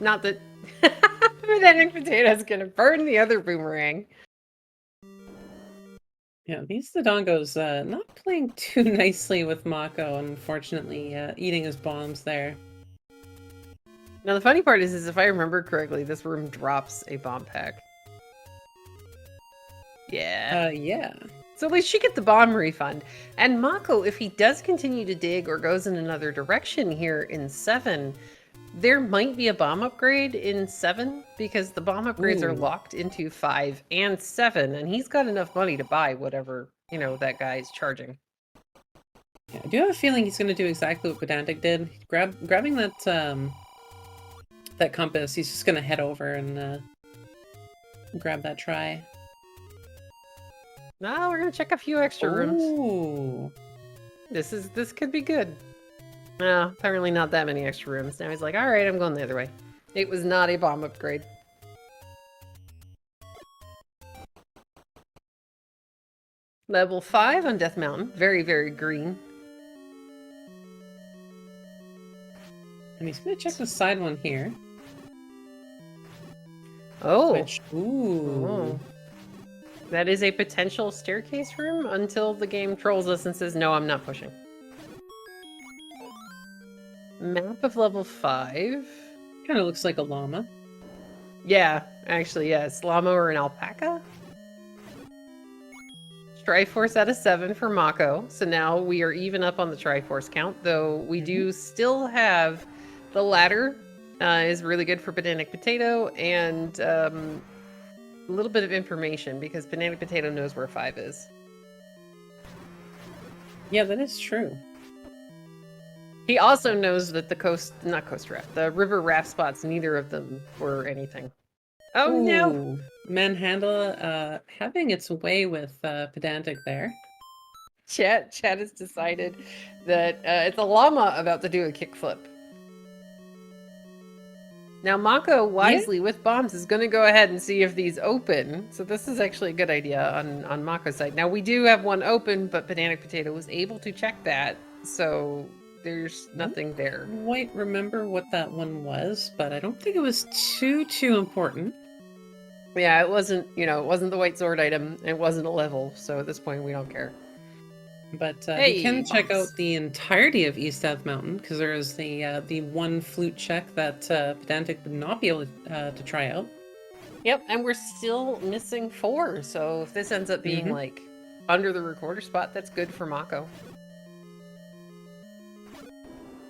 Speaker 2: Not that PedanticPotato is going to burn the other boomerang.
Speaker 1: Yeah, these Dodongos not playing too nicely with Mocco, unfortunately, eating his bombs there.
Speaker 2: Now, the funny part is if I remember correctly, this room drops a bomb pack. Yeah.
Speaker 1: Yeah.
Speaker 2: So at least you get the bomb refund. And Mocco, if he does continue to dig or goes in another direction here in 7, there might be a bomb upgrade in 7 because the bomb upgrades are locked into 5 and 7, and he's got enough money to buy whatever, you know, that guy's charging.
Speaker 1: Yeah, I do have a feeling he's going to do exactly what Pedantic did. Grabbing that that compass, he's just going to head over and grab that try.
Speaker 2: Now we're going to check a few extra rooms.
Speaker 1: Ooh.
Speaker 2: This could be good. No, apparently not that many extra rooms. Now he's like, all right, I'm going the other way. It was not a bomb upgrade. Level 5 on Death Mountain. Very, very green.
Speaker 1: And he's going to check the side one here.
Speaker 2: Oh.
Speaker 1: Which, ooh.
Speaker 2: Oh. That is a potential staircase room until the game trolls us and says, no, I'm not pushing. Map of level 5.
Speaker 1: Kind of looks like a llama.
Speaker 2: Yeah, actually, yes. Llama or an alpaca. Triforce out of 7 for Mocco. So now we are even up on the Triforce count, though we do still have the ladder is really good for PedanticPotato, and a little bit of information because PedanticPotato knows where 5 is.
Speaker 1: Yeah, that is true.
Speaker 2: He also knows that the river raft spots, neither of them were anything. Oh no!
Speaker 1: Manhandle having its way with Pedantic there.
Speaker 2: Chat has decided that it's a llama about to do a kickflip. Now Mocco, wisely with bombs, is going to go ahead and see if these open. So this is actually a good idea on Mocco's side. Now we do have one open, but PedanticPotato was able to check that, so there's nothing there.
Speaker 1: Quite remember what that one was, but I don't think it was too important.
Speaker 2: Yeah, it wasn't, it wasn't the white sword item. It wasn't a level, so at this point we don't care.
Speaker 1: But you can check out the entirety of East Death Mountain, because there is the one flute check that Pedantic would not be able to try out.
Speaker 2: Yep, and we're still missing 4, so if this ends up being like under the recorder spot, that's good for Mocco.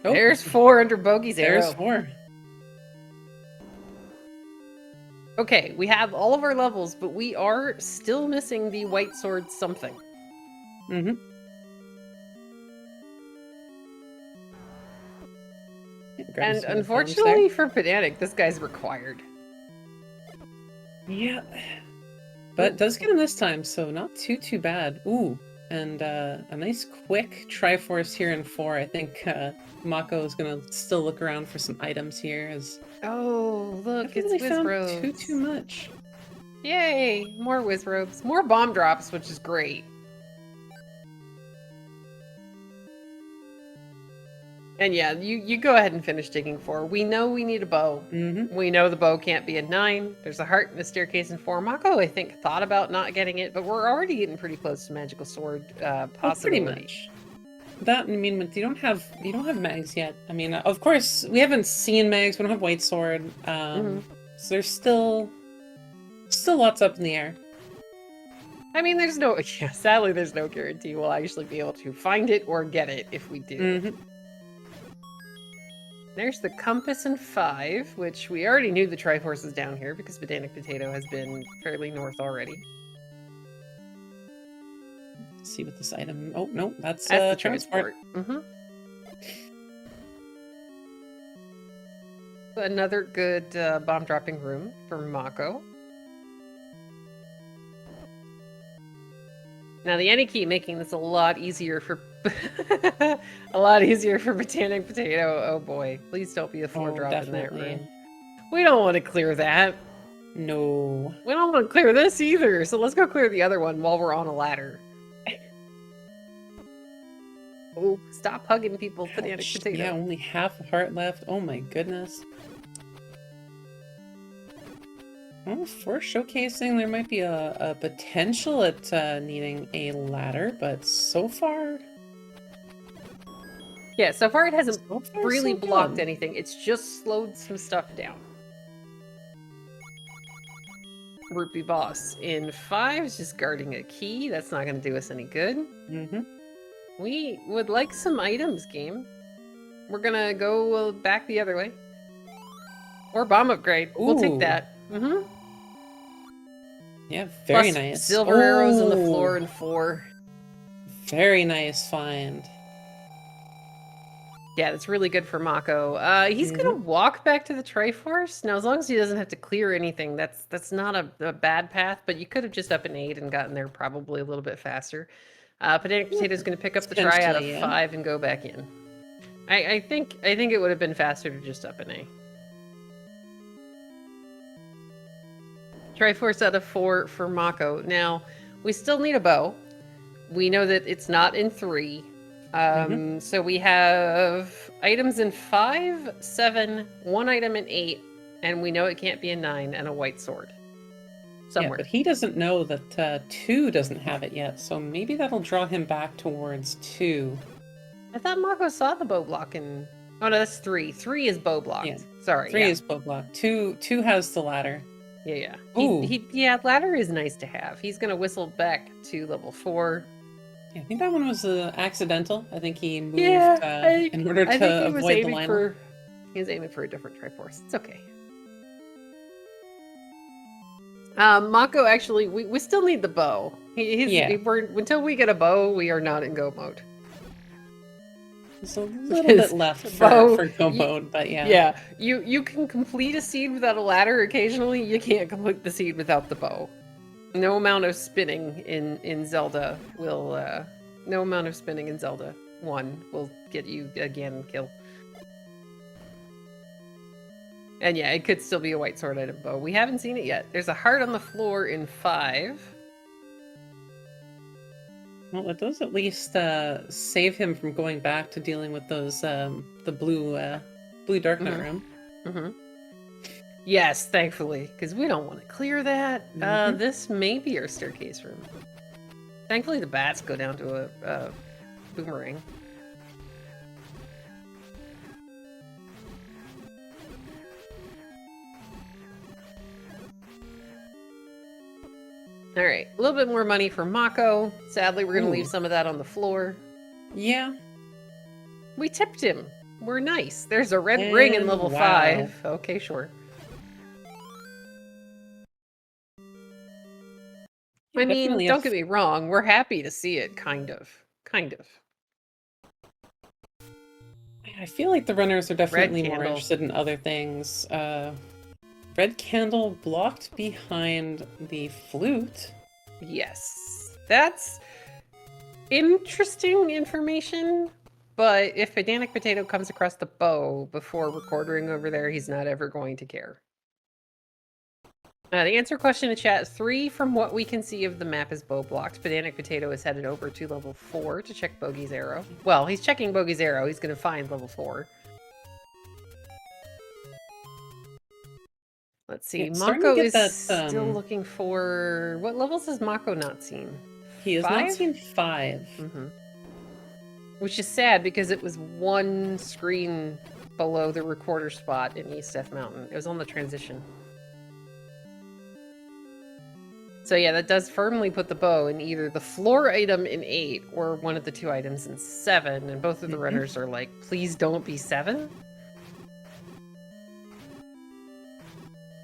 Speaker 2: Oh, there's 4 under Bogey's arrow.
Speaker 1: There's 4.
Speaker 2: Okay, we have all of our levels, but we are still missing the white sword something. And unfortunately for Pedantic, this guy's required.
Speaker 1: Yeah. But it does get him this time, so not too bad. Ooh, and a nice quick Triforce here in 4. I think Mocco is going to still look around for some items here.
Speaker 2: Oh, look, it's Wizrobes.
Speaker 1: Too much.
Speaker 2: Yay, more Wizrobes. More bomb drops, which is great. And yeah, you go ahead and finish digging 4. We know we need a bow. We know the bow can't be a 9. There's a heart and a staircase in 4. Mocco, I think, thought about not getting it, but we're already getting pretty close to magical sword possibility.
Speaker 1: Pretty much. That, I mean, you don't have mags yet. I mean, of course, we haven't seen mags. We don't have white sword. So there's still lots up in the air.
Speaker 2: I mean, sadly, there's no guarantee we'll actually be able to find it or get it if we do. There's the compass in 5, which we already knew the Triforce is down here because PedanticPotato has been fairly north already.
Speaker 1: Let's see what this item... Oh, no, that's
Speaker 2: the
Speaker 1: transport.
Speaker 2: Another good bomb dropping room for Mocco. Now the Any key making this a lot easier for PedanticPotato. Oh boy, please don't be a 4 drop definitely. In that room. We don't want to clear that.
Speaker 1: No.
Speaker 2: We don't want to clear this either. So let's go clear the other one while we're on a ladder. Oh, stop hugging people, Pedantic
Speaker 1: Ouch.
Speaker 2: Potato.
Speaker 1: Yeah, only half a heart left. Oh my goodness. Well, for showcasing, there might be a potential at needing a ladder, but so far,
Speaker 2: Yeah, so far it hasn't really
Speaker 1: so
Speaker 2: blocked
Speaker 1: good.
Speaker 2: anything. It's just slowed some stuff down. Rupee Boss in 5 is just guarding a key. That's not going to do us any good.
Speaker 1: Mm-hmm.
Speaker 2: We would like some items, game. We're going to go back the other way. Or bomb upgrade.
Speaker 1: Ooh.
Speaker 2: We'll take that. Mm-hmm.
Speaker 1: Yeah, very
Speaker 2: Plus
Speaker 1: nice.
Speaker 2: silver arrows on the floor in 4.
Speaker 1: Very nice find.
Speaker 2: Yeah, that's really good for Mocco. He's gonna walk back to the Triforce. Now, as long as he doesn't have to clear anything, that's not a bad path, but you could have just up an 8 and gotten there probably a little bit faster. Pedantic Potato's gonna pick up the try out of 5 and go back in. I think it would have been faster to just up an A. Triforce out of 4 for Mocco. Now, we still need a bow. We know that it's not in 3. So we have items in 5, 7, 1 item in 8, and we know it can't be in 9, and a white sword. Somewhere.
Speaker 1: Yeah, but he doesn't know that 2 doesn't have it yet, so maybe that'll draw him back towards 2.
Speaker 2: I thought Mocco saw the bow block in... Oh no, that's 3. 3 is bow blocked.
Speaker 1: Yeah.
Speaker 2: Sorry.
Speaker 1: 3 is bow block. 2 has the ladder.
Speaker 2: Yeah.
Speaker 1: Ooh.
Speaker 2: Yeah, ladder is nice to have. He's gonna whistle back to level 4.
Speaker 1: Yeah, I think that one was accidental. I think he moved in order to avoid the line.
Speaker 2: He was aiming for a different Triforce. It's okay. Mocco, actually, we still need the bow. Until we get a bow, we are not in go mode.
Speaker 1: There's a little bit left for go mode, but yeah.
Speaker 2: Yeah, you can complete a seed without a ladder occasionally. You can't complete the seed without the bow. No amount of spinning in Zelda will... no amount of spinning in Zelda 1 will get you a Ganon kill. And yeah, it could still be a white sword item bow. We haven't seen it yet. There's a heart on the floor in 5.
Speaker 1: Well, it does at least save him from going back to dealing with those the blue dark knight room.
Speaker 2: Yes, thankfully, because we don't want to clear that. This may be our staircase room. Thankfully, the bats go down to a boomerang. All right, a little bit more money for Mocco. Sadly, we're going to leave some of that on the floor.
Speaker 1: Yeah.
Speaker 2: We tipped him. We're nice. There's a red ring in level 5. Okay, sure. I mean, don't get me wrong. We're happy to see it, kind of. Kind of.
Speaker 1: I feel like the runners are definitely more interested in other things. Red candle blocked behind the flute.
Speaker 2: Yes. That's interesting information, but if Pedantic Potato comes across the bow before recording over there, he's not ever going to care. The answer question in chat, 3 from what we can see of the map is bow blocked. Pedantic Potato is headed over to level 4 to check Bogey's arrow. Well, he's checking Bogey's arrow. He's going to find level 4. Let's see. Mocco is still looking for... What levels has Mocco not seen?
Speaker 1: He has not seen 5.
Speaker 2: Which is sad because it was 1 screen below the recorder spot in East F Mountain. It was on the transition. So yeah, that does firmly put the bow in either the floor item in 8 or one of the 2 items in 7. And both of the runners are like, please don't be 7.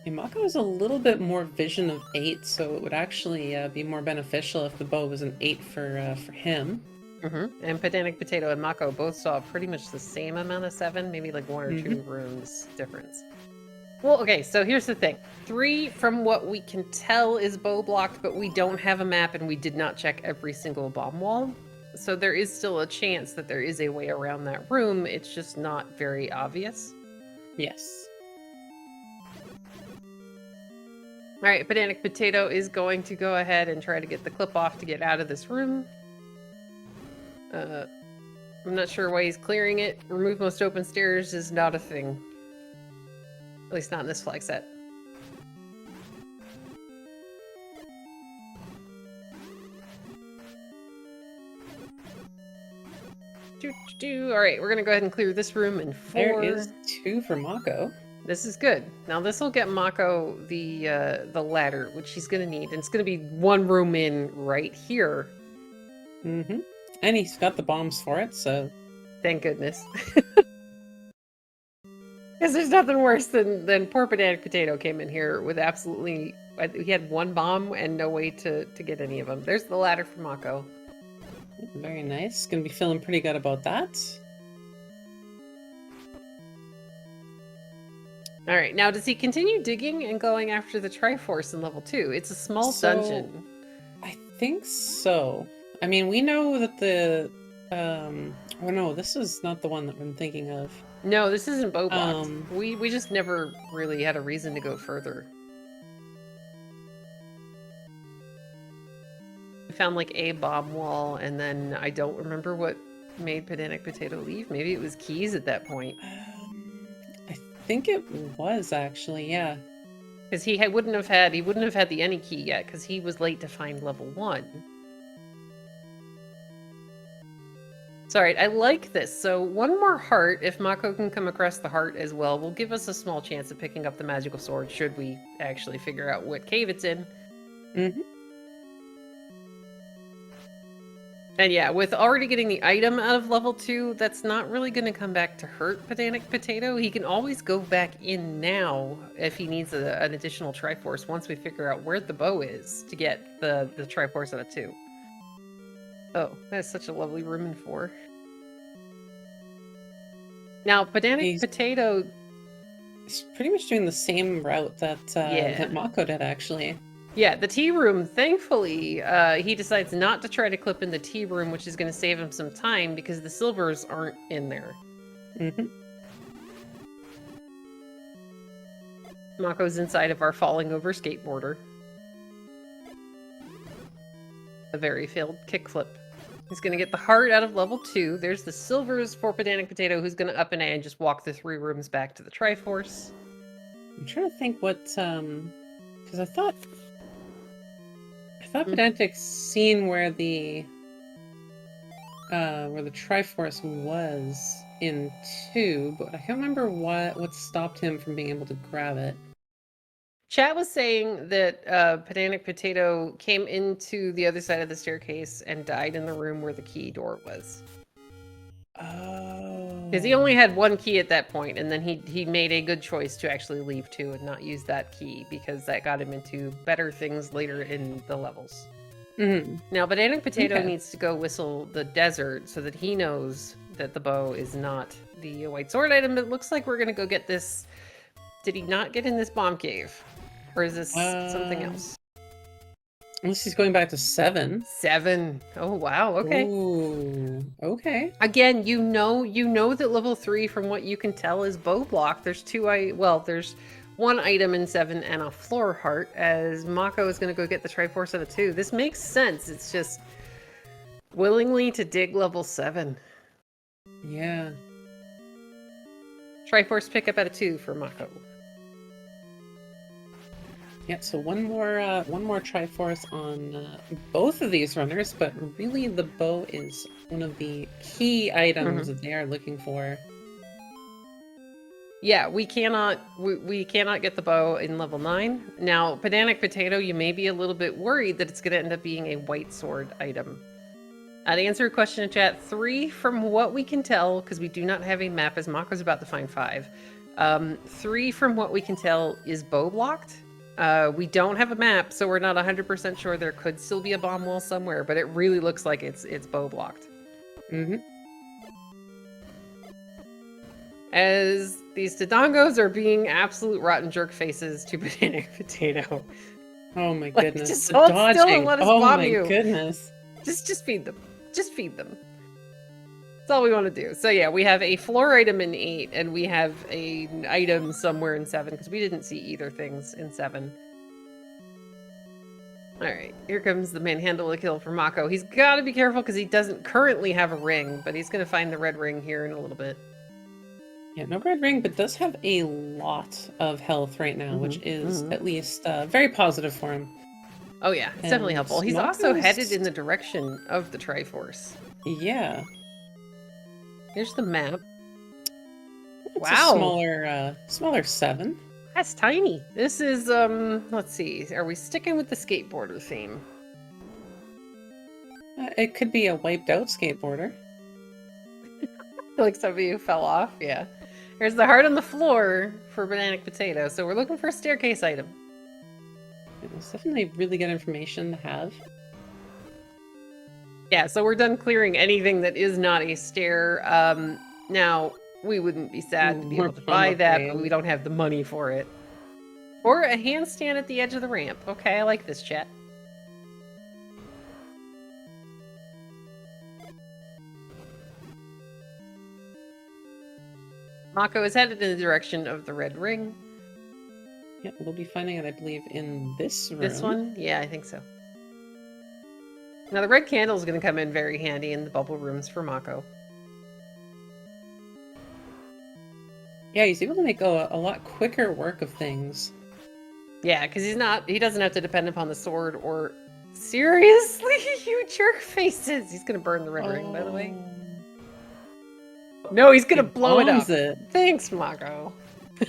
Speaker 1: Mocco is a little bit more vision of 8, so it would actually be more beneficial if the bow was an 8 for him.
Speaker 2: And Pedantic Potato and Mocco both saw pretty much the same amount of 7, maybe like 1 or 2 rooms difference. Well, okay, so here's the thing. 3, from what we can tell, is bow blocked, but we don't have a map and we did not check every single bomb wall. So there is still a chance that there is a way around that room. It's just not very obvious.
Speaker 1: Yes.
Speaker 2: All right, Pedantic Potato is going to go ahead and try to get the clip off to get out of this room. I'm not sure why he's clearing it. Remove most open stairs is not a thing. At least not in this flag set. All right, we're gonna go ahead and clear this room in 4.
Speaker 1: There is 2 for Mocco.
Speaker 2: This is good. Now this will get Mocco the ladder, which he's gonna need, and it's gonna be 1 room in right here.
Speaker 1: Mm-hmm. And he's got the bombs for it, so
Speaker 2: thank goodness. Because there's nothing worse than poor PedanticPotato came in here with absolutely. He had 1 bomb and no way to get any of them. There's the ladder for Mocco.
Speaker 1: Very nice. Gonna be feeling pretty good about that.
Speaker 2: All right, now does he continue digging and going after the Triforce in level 2? It's a small dungeon.
Speaker 1: I think so. I mean, we know that the oh no, this is not the one that I'm thinking of.
Speaker 2: No, this isn't bow blocked. We just never really had a reason to go further. We found like a bomb wall, and then I don't remember what made PedanticPotato leave. Maybe it was keys at that point.
Speaker 1: I think it was actually, yeah.
Speaker 2: Because he wouldn't have had the any key yet, because he was late to find level 1. Sorry, I like this. So 1 more heart, if Mocco can come across the heart as well, will give us a small chance of picking up the magical sword, should we actually figure out what cave it's in.
Speaker 1: Mm-hmm.
Speaker 2: And yeah, with already getting the item out of level 2, that's not really going to come back to hurt PedanticPotato. He can always go back in now if he needs an additional Triforce once we figure out where the bow is to get the Triforce out of 2. Oh, that's such a lovely room in 4. Now, PedanticPotato...
Speaker 1: He's pretty much doing the same route that Mocco did, actually.
Speaker 2: Yeah, the tea room, thankfully, he decides not to try to clip in the tea room, which is going to save him some time because the silvers aren't in there.
Speaker 1: Mm-hmm.
Speaker 2: Mocco's inside of our falling over skateboarder. A very failed kickflip. He's going to get the heart out of level 2. There's the silvers for PedanticPotato, who's going to up and A and just walk the 3 rooms back to the Triforce.
Speaker 1: I'm trying to think what, because I thought Pedantic's seen where the Triforce was in 2, but I can't remember what stopped him from being able to grab it.
Speaker 2: Chat was saying that PedanticPotato came into the other side of the staircase and died in the room where the key door was.
Speaker 1: Oh.
Speaker 2: Because he only had 1 key at that point, and then he made a good choice to actually leave 2 and not use that key, because that got him into better things later in the levels.
Speaker 1: Mm-hmm.
Speaker 2: Now, PedanticPotato needs to go whistle the desert so that he knows that the bow is not the white sword item. It looks like we're going to go get this. Did he not get in this bomb cave? Or is this something else?
Speaker 1: Unless he's going back to 7.
Speaker 2: 7. Oh, wow. Okay.
Speaker 1: Ooh, okay.
Speaker 2: Again, you know that level 3, from what you can tell, is bow block. There's there's 1 item in 7 and a floor heart, as Mocco is going to go get the Triforce out of 2. This makes sense. It's just willingly to dig level 7.
Speaker 1: Yeah.
Speaker 2: Triforce pickup out of 2 for Mocco.
Speaker 1: Yeah, so one more Triforce on both of these runners, but really the bow is one of the key items that they are looking for.
Speaker 2: Yeah, we cannot get the bow in level 9. Now, PedanticPotato, you may be a little bit worried that it's going to end up being a white sword item. To answer your question in chat, 3 from what we can tell, because we do not have a map, as Mocco's about to find 5. 3 from what we can tell is bow blocked. We don't have a map, so we're not 100% sure. There could still be a bomb wall somewhere, but it really looks like it's bow blocked.
Speaker 1: Mm-hmm.
Speaker 2: As these Dodongos are being absolute rotten jerk faces to PedanticPotato.
Speaker 1: Oh my goodness.
Speaker 2: Just
Speaker 1: the
Speaker 2: hold
Speaker 1: dodging.
Speaker 2: still and let us bomb you.
Speaker 1: Oh my goodness.
Speaker 2: Just feed them. Just feed them. That's all we want to do. So yeah, we have a floor item in 8, and we have an item somewhere in 7, because we didn't see either things in 7. Alright, here comes the manhandle kill for Mocco. He's got to be careful because he doesn't currently have a ring, but he's going to find the red ring here in a little bit.
Speaker 1: Yeah, no red ring, but does have a lot of health right now, which is at least very positive for him.
Speaker 2: Oh yeah, it's definitely helpful. He's also headed in the direction of the Triforce.
Speaker 1: Yeah.
Speaker 2: Here's the map.
Speaker 1: It's a smaller 7.
Speaker 2: That's tiny. This is, let's see. Are we sticking with the skateboarder theme?
Speaker 1: It could be a wiped out skateboarder.
Speaker 2: Like some of you fell off, yeah. Here's the heart on the floor for PedanticPotato. So we're looking for a staircase item.
Speaker 1: It's definitely really good information to have.
Speaker 2: Yeah, so we're done clearing anything that is not a stair. Now, we wouldn't be sad to be able to buy that, but we don't have the money for it. Or a handstand at the edge of the ramp. Okay, I like this, chat. Mocco is headed in the direction of the red ring.
Speaker 1: Yeah, we'll be finding it, I believe, in this room.
Speaker 2: This one? Yeah, I think so. Now, the red candle is going to come in very handy in the bubble rooms for Mocco.
Speaker 1: Yeah, he's able to make a lot quicker work of things.
Speaker 2: Yeah, because he doesn't have to depend upon the sword or... Seriously, you jerk faces! He's going to burn the red ring, by the way. No, he's going to blow it up. Thanks, Mocco.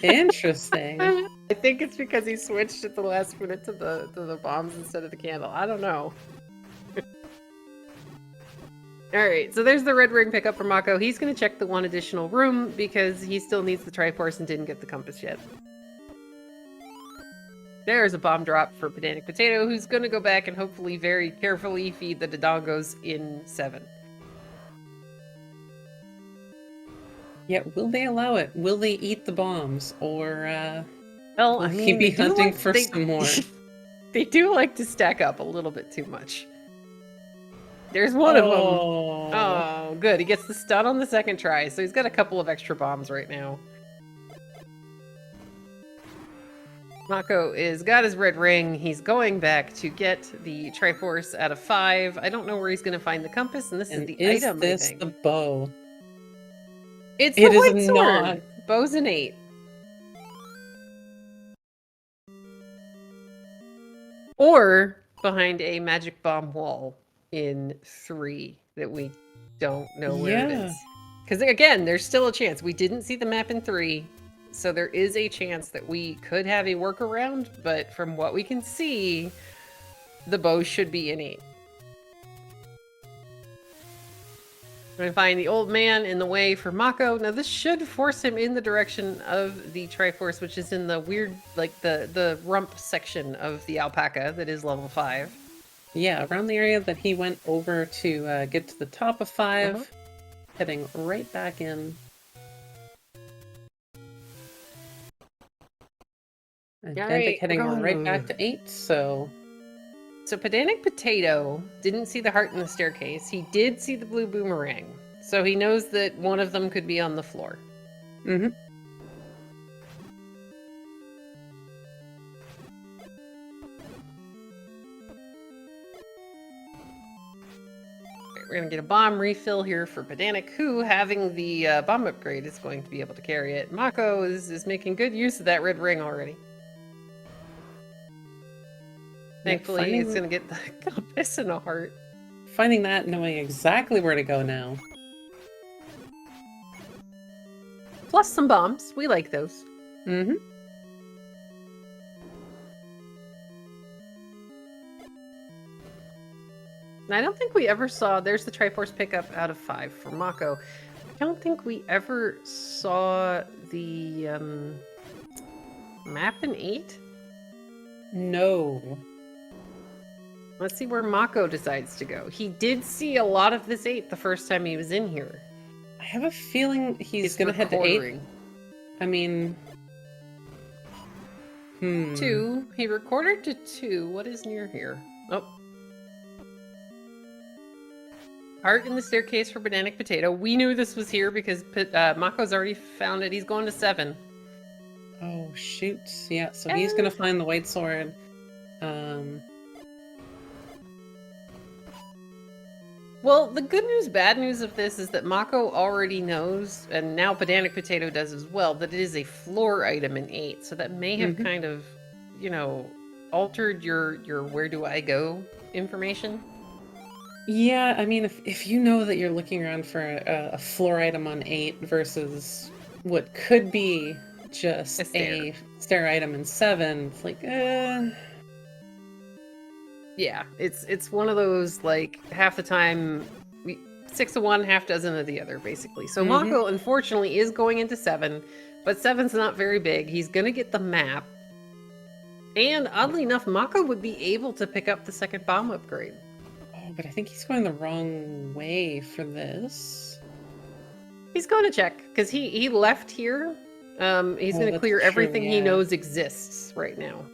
Speaker 1: Interesting.
Speaker 2: I think it's because he switched at the last minute to the bombs instead of the candle. I don't know. Alright, so there's the red ring pickup for Mocco. He's going to check the one additional room because he still needs the Triforce and didn't get the compass yet. There's a bomb drop for PedanticPotato, who's going to go back and hopefully very carefully feed the Dodongos in 7.
Speaker 1: Yeah, will they allow it? Will they eat the bombs? Or,
Speaker 2: well,
Speaker 1: will
Speaker 2: I mean,
Speaker 1: he be hunting for some more?
Speaker 2: They do like to stack up a little bit too much. There's one of them. Oh, good. He gets the stun on the second try, so he's got a couple of extra bombs right now. Mocco is got his red ring. He's going back to get the Triforce out of 5. I don't know where he's going to find the compass, and this is the item, I think.
Speaker 1: Is this the bow?
Speaker 2: It's the white sword. Not. Bow's an 8. Or behind a magic bomb wall in 3 that we don't know where it is. Because again, there's still a chance. We didn't see the map in 3, so there is a chance that we could have a workaround, but from what we can see, the bow should be in 8. I'm going to find the old man in the way for Mocco. Now, this should force him in the direction of the Triforce, which is in the weird, like, the rump section of the alpaca that is level 5.
Speaker 1: Yeah, around the area that he went over to get to the top of 5, heading right back in. And Pedantic heading right back to 8, so...
Speaker 2: So PedanticPotato didn't see the heart in the staircase. He did see the blue boomerang. So he knows that one of them could be on the floor.
Speaker 1: Mm-hmm.
Speaker 2: We're going to get a bomb refill here for Pedantic, who, having the bomb upgrade, is going to be able to carry it. Mocco is making good use of that red ring already. Thankfully, it's going to get the compass and a heart.
Speaker 1: Finding that, knowing exactly where to go now.
Speaker 2: Plus some bombs. We like those.
Speaker 1: Mm-hmm.
Speaker 2: And I don't think we ever saw... There's the Triforce pickup out of 5 for Mocco. I don't think we ever saw the map in 8?
Speaker 1: No.
Speaker 2: Let's see where Mocco decides to go. He did see a lot of this 8 the first time he was in here.
Speaker 1: I have a feeling he's going to head to 8. I mean...
Speaker 2: 2. He recorded to 2. What is near here? Oh. Heart in the staircase for PedanticPotato. We knew this was here because Mocco's already found it. He's going to 7.
Speaker 1: Oh, shoot. Yeah, so he's going to find the white sword.
Speaker 2: Well, the good news, bad news of this is that Mocco already knows, and now Pedantic Potato does as well, that it is a floor item in 8. So that may have kind of, you know, altered your where do I go information.
Speaker 1: Yeah, I mean, if you know that you're looking around for a floor item on 8 versus what could be just a stair item in 7, it's like,
Speaker 2: Yeah, it's one of those, like, half the time, 6 of one, half dozen of the other, basically. So Mocco, unfortunately, is going into 7, but 7's not very big. He's gonna get the map. And oddly enough, Mocco would be able to pick up the second bomb upgrade.
Speaker 1: Oh, but I think he's going the wrong way for this.
Speaker 2: He's going to check, because he left here. He's going to clear everything he knows exists right now.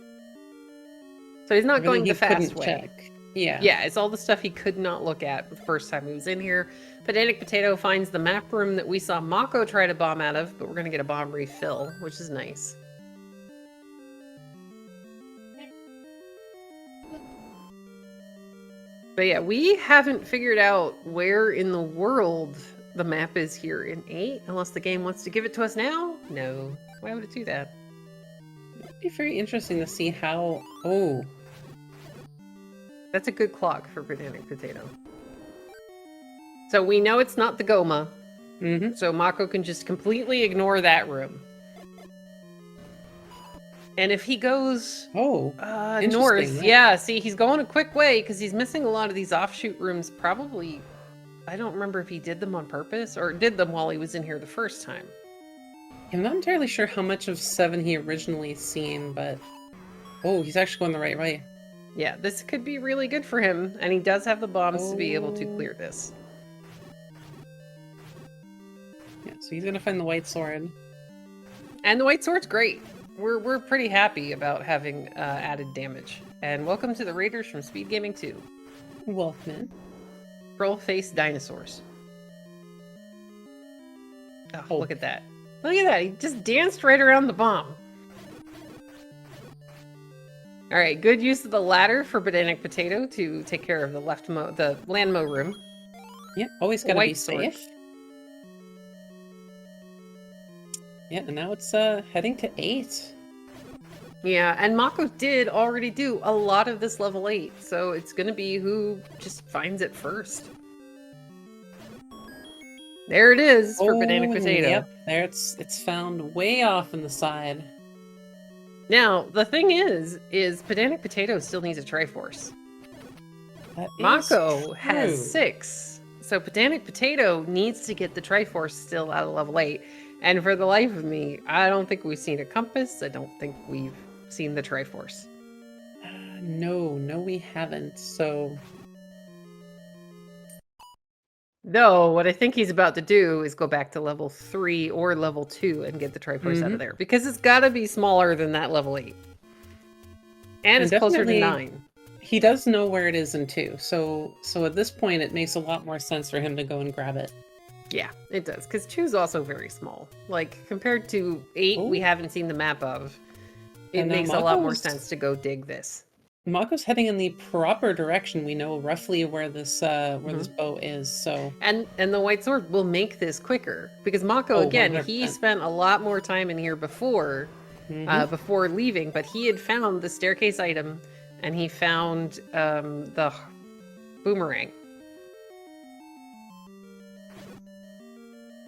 Speaker 2: So he's not going the fast way.
Speaker 1: Check. Yeah.
Speaker 2: Yeah, it's all the stuff he could not look at the first time he was in here. Pedantic Potato finds the map room that we saw Mocco try to bomb out of, but we're going to get a bomb refill, which is nice. But yeah, we haven't figured out where in the world the map is here in 8, unless the game wants to give it to us now? No. Why would it do that?
Speaker 1: It'd be very interesting to see how... Oh.
Speaker 2: That's a good clock for Pedantic Potato. So we know it's not the Goma. So Mocco can just completely ignore that room. And if he goes north, yeah, see, he's going a quick way because he's missing a lot of these offshoot rooms. Probably, I don't remember if he did them on purpose or did them while he was in here the first time.
Speaker 1: I'm not entirely sure how much of 7 he originally seen, but... Oh, he's actually going the right way.
Speaker 2: Yeah, this could be really good for him, and he does have the bombs to be able to clear this.
Speaker 1: Yeah, so he's gonna find the white sword.
Speaker 2: And the white sword's great. We're pretty happy about having added damage. And welcome to the Raiders from SpeedGaming 2.
Speaker 1: Welcome.
Speaker 2: Troll-faced dinosaurs. Oh, look at that. Look at that, he just danced right around the bomb. All right, good use of the ladder for Pedantic Potato to take care of the the landmo room.
Speaker 1: Yeah, always gotta be safe. Yeah, and now it's heading to 8.
Speaker 2: Yeah, and Mocco did already do a lot of this level 8, so it's gonna be who just finds it first. There it is for Pedantic Potato.
Speaker 1: Yep, there it's found way off in the side.
Speaker 2: Now, the thing is Pedantic Potato still needs a Triforce. Mocco has 6. So Pedantic Potato needs to get the Triforce still out of level 8. And for the life of me, I don't think we've seen a compass. I don't think we've seen the Triforce.
Speaker 1: No, we haven't. So...
Speaker 2: No, what I think he's about to do is go back to level 3 or level 2 and get the Triforce out of there. Because it's got to be smaller than that level 8. And it's closer to 9.
Speaker 1: He does know where it is in 2. So at this point, it makes a lot more sense for him to go and grab it.
Speaker 2: Yeah, it does. Because 2 is also very small. Like, compared to 8, we haven't seen the map of. It makes a lot more sense to go dig this.
Speaker 1: Mocco's heading in the proper direction. We know roughly where this this bow is. So
Speaker 2: and the white sword will make this quicker because Mocco again 100%. He spent a lot more time in here before before leaving, but he had found the staircase item and he found the boomerang.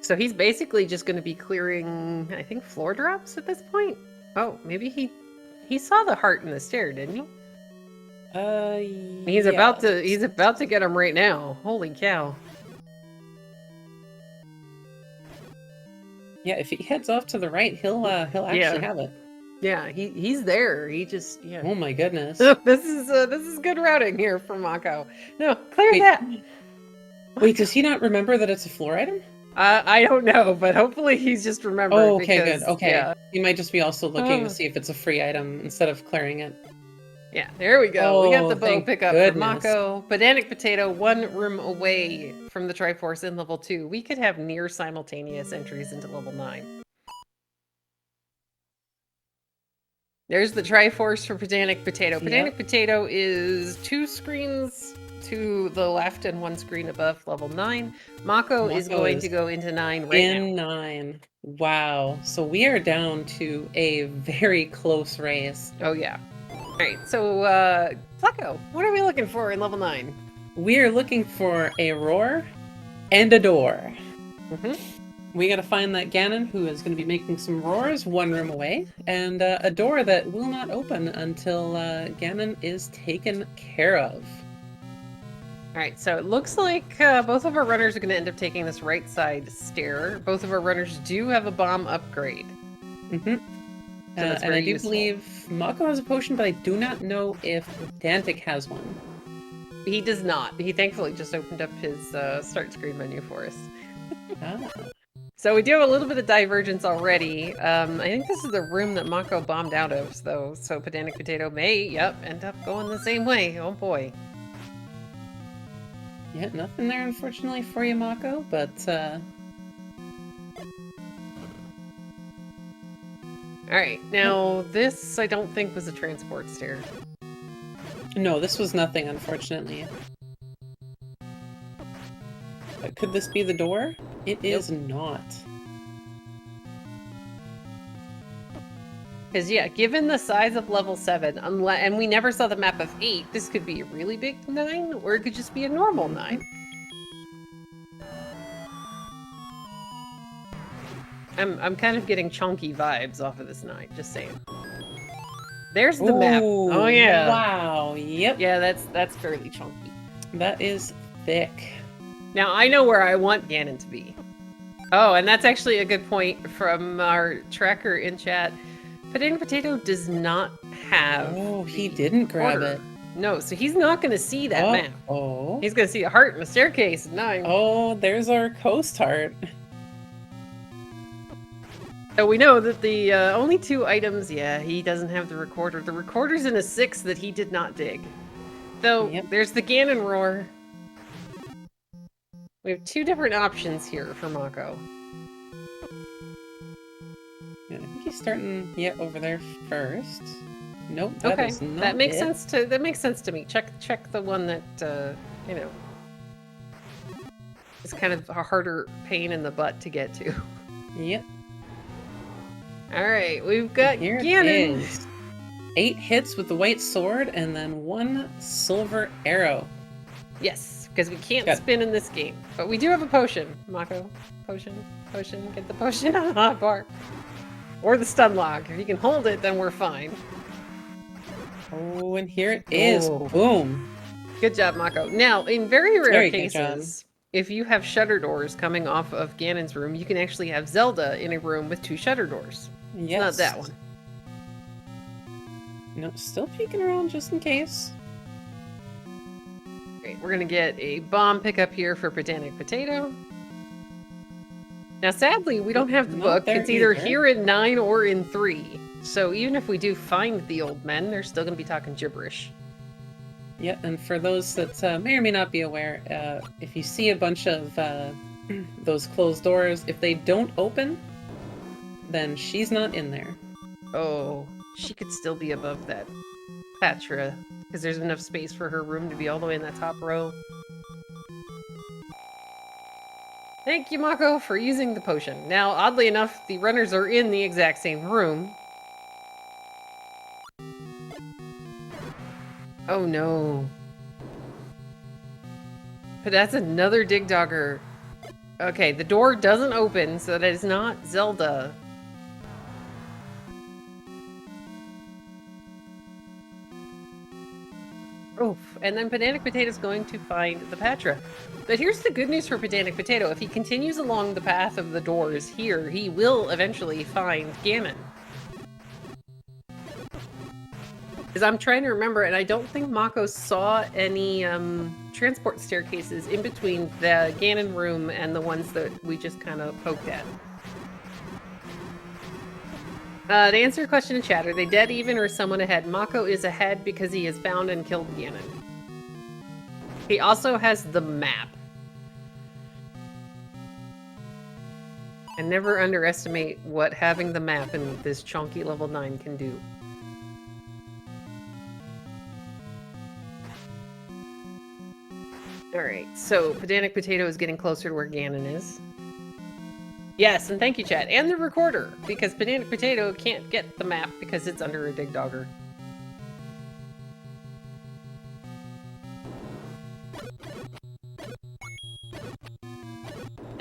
Speaker 2: So he's basically just going to be clearing, I think, floor drops at this point. Oh, maybe he saw the heart in the stair, didn't he? He's about to get him right now. Holy cow.
Speaker 1: Yeah, if he heads off to the right, he'll actually have it.
Speaker 2: Yeah, he's there. He just
Speaker 1: Oh my goodness.
Speaker 2: This is good routing here for Mocco. No, clear that.
Speaker 1: Wait, does he not remember that it's a floor item?
Speaker 2: I don't know, but hopefully he's just remembered.
Speaker 1: Oh, okay, good. Okay. Yeah. He might just be also looking to see if it's a free item instead of clearing it.
Speaker 2: Yeah, there we go. We got the bow pickup for Mocco. Pedantic Potato, 1 room away from the Triforce in level 2. We could have near simultaneous entries into level 9. There's the Triforce for PedanticPotato.
Speaker 1: Yep.
Speaker 2: PedanticPotato is 2 screens to the left and 1 screen above level 9. Mocco is going to go into 9 right now.
Speaker 1: In 9. Wow. So we are down to a very close race.
Speaker 2: Oh, yeah. All right, so, Flecko, what are we looking for in level 9?
Speaker 1: We are looking for a roar and a door.
Speaker 2: Mm-hmm.
Speaker 1: We gotta find that Ganon who is gonna be making some roars 1 room away, and a door that will not open until Ganon is taken care of.
Speaker 2: All right, so it looks like both of our runners are going to end up taking this right side stair. Both of our runners do have a bomb upgrade.
Speaker 1: Mm-hmm.
Speaker 2: So that's
Speaker 1: and I
Speaker 2: very
Speaker 1: do
Speaker 2: useful.
Speaker 1: believe Mocco has a potion, but I do not know if Pedantic has one.
Speaker 2: He does not. He thankfully just opened up his start screen menu for us.
Speaker 1: Ah.
Speaker 2: So we do have a little bit of divergence already. I think this is the room that Mocco bombed out of, though. So PedanticPotato may, end up going the same way. Oh boy.
Speaker 1: Yeah, nothing there, unfortunately, for you, Mocco, but,
Speaker 2: Alright, now this I don't think was a transport stair.
Speaker 1: no, this was nothing, unfortunately. But could this be the door? It is not.
Speaker 2: Because, yeah, given the size of level 7, and we never saw the map of 8, this could be a really big 9, or it could just be a normal 9. I'm kind of getting chunky vibes off of this 9, just saying. There's the map. Oh, yeah.
Speaker 1: Wow, yep.
Speaker 2: Yeah, that's fairly chunky.
Speaker 1: That is thick.
Speaker 2: Now, I know where I want Ganon to be. Oh, and that's actually a good point from our tracker in chat. PedanticPotato does not have.
Speaker 1: Oh, he didn't grab it.
Speaker 2: No, so he's not going to see that map.
Speaker 1: Oh.
Speaker 2: He's going to see a heart and a staircase. 9.
Speaker 1: Oh, there's our coast heart.
Speaker 2: So we know that the only 2 items, he doesn't have the recorder. The recorder's in a 6 that he did not dig. So there's the Ganon roar. We have 2 different options here for Mocco.
Speaker 1: Yeah, I think he's starting over there first. Nope, that is not
Speaker 2: that makes
Speaker 1: it.
Speaker 2: sense to me. Check the one that you know is kind of a harder pain in the butt to get to.
Speaker 1: Yep.
Speaker 2: All right, we've got
Speaker 1: Here
Speaker 2: Ganon.
Speaker 1: it is. 8 hits with the white sword and then 1 silver arrow.
Speaker 2: Yes, because we can't spin in this game, but we do have a potion. Mocco, potion, get the potion on the hotbar. Or the stun lock. If you can hold it, then we're fine.
Speaker 1: Oh, and here it is. Boom.
Speaker 2: Good job, Mocco. Now, in very rare cases, if you have shutter doors coming off of Ganon's room, you can actually have Zelda in a room with 2 shutter doors.
Speaker 1: Yes.
Speaker 2: Not that one.
Speaker 1: No, still peeking around just in case.
Speaker 2: Great, we're gonna get a bomb pickup here for PedanticPotato. Now, sadly, we don't have the book. It's either here in 9 or in 3. So even if we do find the old men, they're still going to be talking gibberish.
Speaker 1: Yeah, and for those that may or may not be aware, if you see a bunch of those closed doors, if they don't open, then she's not in there.
Speaker 2: Oh, she could still be above that Patra, because there's enough space for her room to be all the way in that top row. Thank you, Mocco, for using the potion. Now, oddly enough, the runners are in the exact same room. Oh no. But that's another Dig Dogger. Okay, the door doesn't open, so that is not Zelda. Oof. And then PedanticPotato's going to find the Patra. But here's the good news for PedanticPotato. If he continues along the path of the doors here, he will eventually find Ganon. Because I'm trying to remember, and I don't think Mocco saw any transport staircases in between the Ganon room and the ones that we just kind of poked at. To answer your question in chat, are they dead even or someone ahead? Mocco is ahead because he has found and killed Ganon. He also has the map. And never underestimate what having the map in this chunky level 9 can do. All right, so Pedantic Potato is getting closer to where Ganon is. Yes, and thank you, chat, and the recorder, because Pedantic Potato can't get the map because it's under a dig dogger.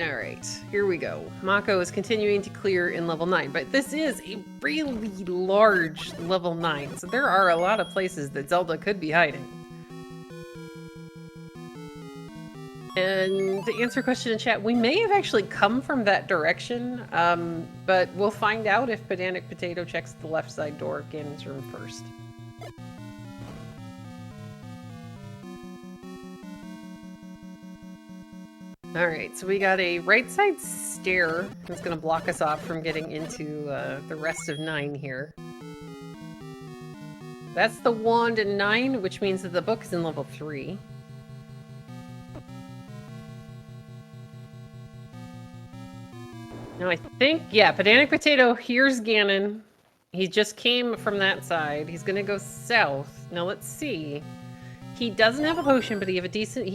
Speaker 2: All right, here we go. Mocco is continuing to clear in level 9, but this is a really large level 9, so there are a lot of places that Zelda could be hiding. And to answer a question in chat, we may have actually come from that direction, but we'll find out if Pedantic Potato checks the left side door of Ganon's room first. Alright, so we got a right side stair that's going to block us off from getting into the rest of 9 here. That's the wand in 9, which means that the book is in level 3. Now I think, yeah, Pedantic Potato hears Ganon. He just came from that side. He's going to go south. Now let's see. He doesn't have a potion, but he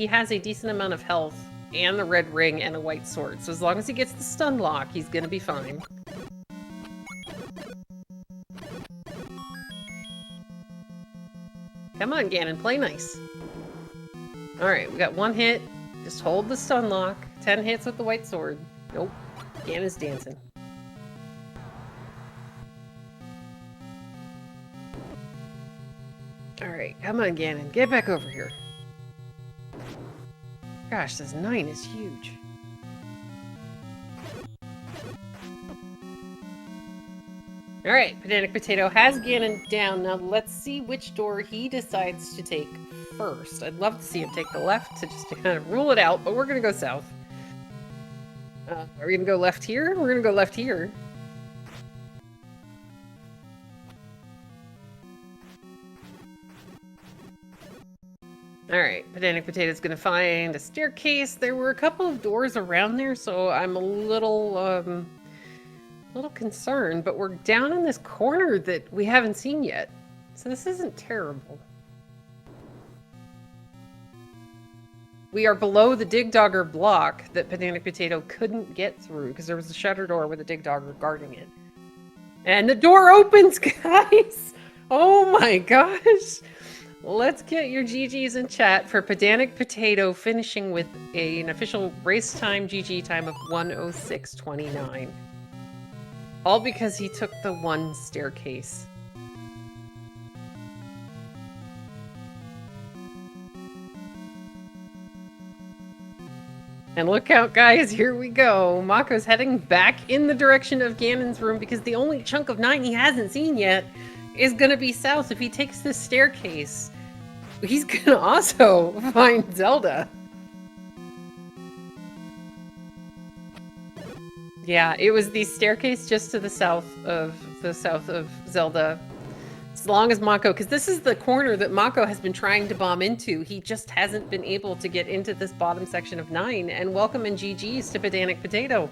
Speaker 2: has a decent amount of health. And the red ring and a white sword. So as long as he gets the stun lock, he's gonna be fine. Come on, Ganon, play nice. Alright, we got 1 hit. Just hold the stun lock. 10 hits with the white sword. Nope. Ganon's dancing. Alright, come on, Ganon. Get back over here. Gosh, this 9 is huge. Alright, Pedantic Potato has Ganon down. Now let's see which door he decides to take first. I'd love to see him take the left to kind of rule it out, but we're gonna go south. Are we gonna go left here? We're gonna go left here. Alright, Pedantic Potato's gonna find a staircase. There were a couple of doors around there, so I'm a little concerned, but we're down in this corner that we haven't seen yet. So this isn't terrible. We are below the Dig Dogger block that Pedantic Potato couldn't get through because there was a shutter door with a Dig Dogger guarding it. And the door opens, guys! Oh my gosh! Let's get your GGs in chat for Pedantic Potato finishing with an official race time GG time of 1:06:29. All because he took the 1 staircase. And look out, guys, here we go. Mocco's heading back in the direction of Ganon's room because the only chunk of 9 he hasn't seen yet is gonna be south. If he takes this staircase, he's gonna also find Zelda. Yeah, it was the staircase just to the south of Zelda. As long as Mocco, because this is the corner that Mocco has been trying to bomb into. He just hasn't been able to get into this bottom section of 9. And welcome and GG's to Pedantic Potato.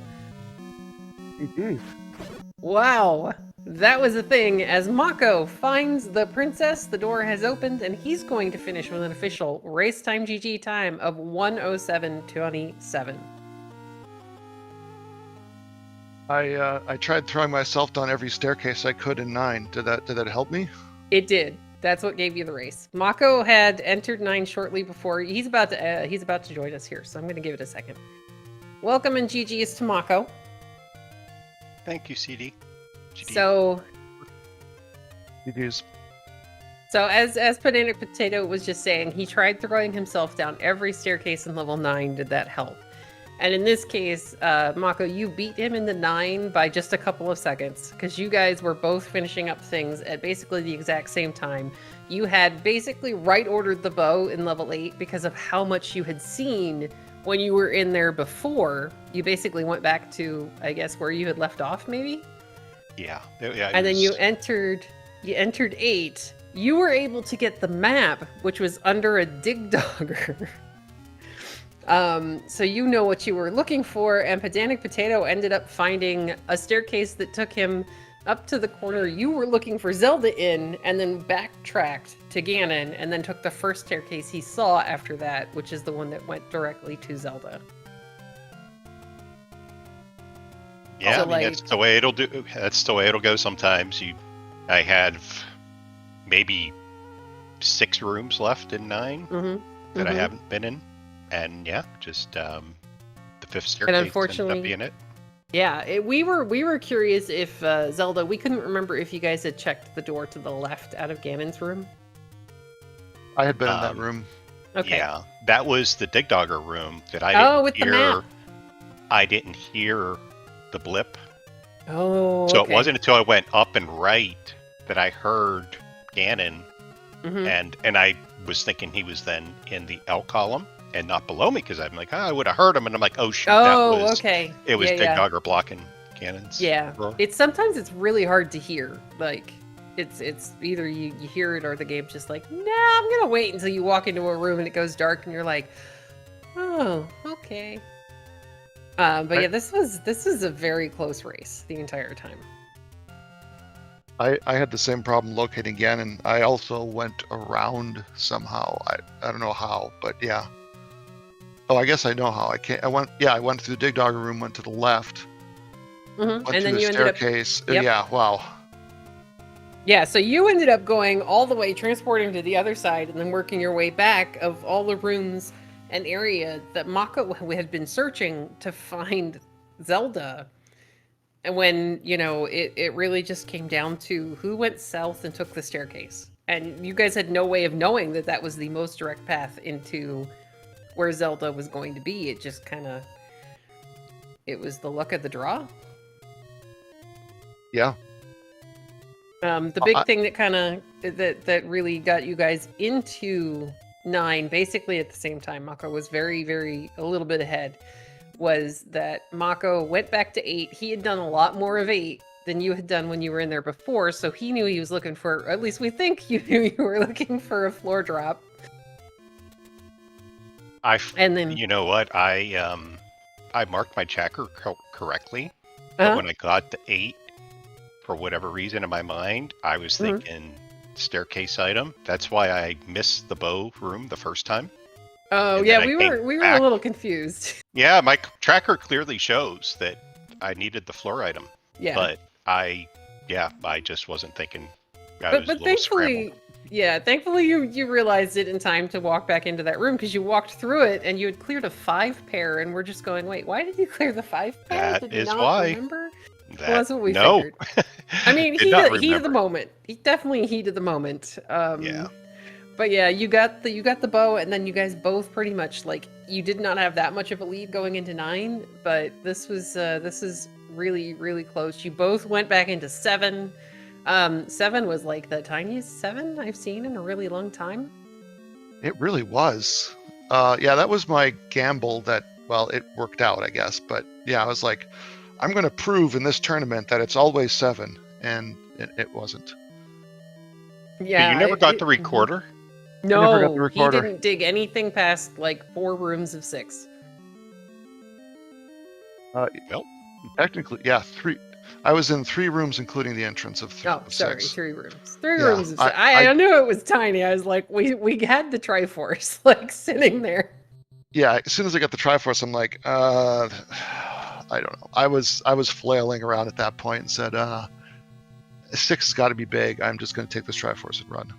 Speaker 2: Wow, that was a thing. As Mocco finds the princess, the door has opened, and he's going to finish with an official race time GG time of 1:07:27.
Speaker 3: I tried throwing myself down every staircase I could in 9. Did that help me?
Speaker 2: It did. That's what gave you the race. Mocco had entered 9 shortly before. He's about to join us here, so I'm going to give it a second. Welcome and GG's to Mocco.
Speaker 4: Thank you, CD. GG.
Speaker 2: So,
Speaker 3: GG's.
Speaker 2: So as Pedantic Potato was just saying, he tried throwing himself down every staircase in level 9. Did that help? And in this case, Mocco, you beat him in the 9 by just a couple of seconds because you guys were both finishing up things at basically the exact same time. You had basically right-ordered the bow in level 8 because of how much you had seen when you were in there before. You basically went back to, I guess, where you had left off, maybe?
Speaker 4: Yeah.
Speaker 2: And then you entered 8. You were able to get the map, which was under a dig dogger. So you know what you were looking for, and Pedantic Potato ended up finding a staircase that took him up to the corner you were looking for Zelda in, and then backtracked to Ganon, and then took the first staircase he saw after that, which is the one that went directly to Zelda.
Speaker 4: Yeah,
Speaker 2: So,
Speaker 4: I mean that's the way it'll do. That's the way it'll go sometimes. I had maybe 6 rooms left in 9 that I haven't been in, and yeah, just the 5th staircase
Speaker 2: unfortunately,
Speaker 4: ended up being it.
Speaker 2: Yeah, we were curious if Zelda. We couldn't remember if you guys had checked the door to the left out of Ganon's room.
Speaker 3: I had been in that room.
Speaker 2: Okay.
Speaker 4: Yeah, that was the Dig Dogger room that I didn't
Speaker 2: with
Speaker 4: hear.
Speaker 2: the map.
Speaker 4: I didn't hear the blip.
Speaker 2: Oh,
Speaker 4: So
Speaker 2: okay.
Speaker 4: it wasn't until I went up and right that I heard Ganon, and I was thinking he was then in the L column and not below me, because I'm like, I would have heard him, and I'm like, oh shoot, that was
Speaker 2: okay.
Speaker 4: It was
Speaker 2: Yeah,
Speaker 4: Dig Dogger blocking Ganon's.
Speaker 2: Yeah,
Speaker 4: roar.
Speaker 2: sometimes it's really hard to hear. Like, it's either you hear it or the game's just like, nah, I'm gonna wait until you walk into a room and it goes dark and you're like, oh, okay. But yeah, this was a very close race the entire time.
Speaker 3: I had the same problem locating Ganon. I also went around somehow. I don't know how, but yeah. Oh, I guess I know how. I went through the Dig Dogger room, went to the left, went
Speaker 2: And then
Speaker 3: through the
Speaker 2: you ended up.
Speaker 3: staircase.
Speaker 2: Yep.
Speaker 3: Yeah, wow.
Speaker 2: Yeah, so you ended up going all the way, transporting to the other side, and then working your way back of all the rooms and area that Mocco had been searching to find Zelda. And when, it really just came down to who went south and took the staircase. And you guys had no way of knowing that that was the most direct path into where Zelda was going to be. It just kind of, it was the luck of the draw.
Speaker 3: Yeah.
Speaker 2: The big thing that kind of that really got you guys into 9, basically at the same time, Mocco was very, very a little bit ahead, was that Mocco went back to 8. He had done a lot more of 8 than you had done when you were in there before, so he knew he was looking for, or at least we think you knew you were looking for a floor drop. And then,
Speaker 4: you know what? I marked my checker correctly, but when I got to 8, for whatever reason in my mind, I was thinking staircase item. That's why I missed the bow room the first time.
Speaker 2: Oh,
Speaker 4: And
Speaker 2: yeah,
Speaker 4: then
Speaker 2: we were a little confused.
Speaker 4: Yeah, my tracker clearly shows that I needed the floor item.
Speaker 2: Yeah.
Speaker 4: But I just wasn't thinking.
Speaker 2: But thankfully, thankfully you realized it in time to walk back into that room, because you walked through it and you had cleared a 5 pair, and we're just going, wait, why did you clear the 5 pair?
Speaker 4: That
Speaker 2: Did you
Speaker 4: is
Speaker 2: not
Speaker 4: why.
Speaker 2: remember? Well, that's what we
Speaker 4: no.
Speaker 2: figured. I mean, heat of the moment. He definitely heated the moment.
Speaker 4: Yeah.
Speaker 2: But yeah, you got the bow, and then you guys both pretty much, like, you did not have that much of a lead going into 9, but this is really, really close. You both went back into 7. 7 was like the tiniest 7 I've seen in a really long time.
Speaker 3: It really was. Yeah, that was my gamble that, well, it worked out, I guess. But yeah, I was like, I'm going to prove in this tournament that it's always 7, and it wasn't.
Speaker 2: Yeah.
Speaker 4: But you never got the recorder?
Speaker 2: No,
Speaker 3: never got the recorder.
Speaker 2: He didn't dig anything past like 4 rooms of 6.
Speaker 4: Nope.
Speaker 3: Technically, yeah, 3. I was in 3 rooms, including the entrance of 3.
Speaker 2: Oh, sorry,
Speaker 3: 6.
Speaker 2: 3 rooms. 3
Speaker 3: Yeah,
Speaker 2: rooms of 6. I knew it was tiny. I was like, we had the Triforce like sitting there.
Speaker 3: Yeah, as soon as I got the Triforce, I'm like, I don't know. I was flailing around at that point and said, 6 has got to be big. I'm just going to take this Triforce and run.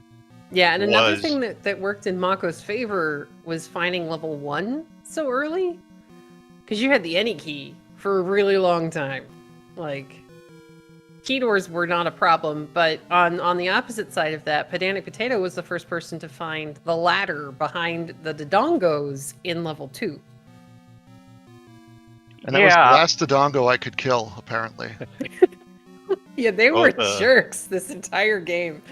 Speaker 2: Yeah, and another thing that worked in Mocco's favor was finding level 1 so early, because you had the any key for a really long time. Like, key doors were not a problem, but on the opposite side of that, PedanticPotato was the first person to find the ladder behind the Dodongos in level 2.
Speaker 3: And that was the last Dodongo I could kill, apparently.
Speaker 2: Yeah, they were jerks this entire game.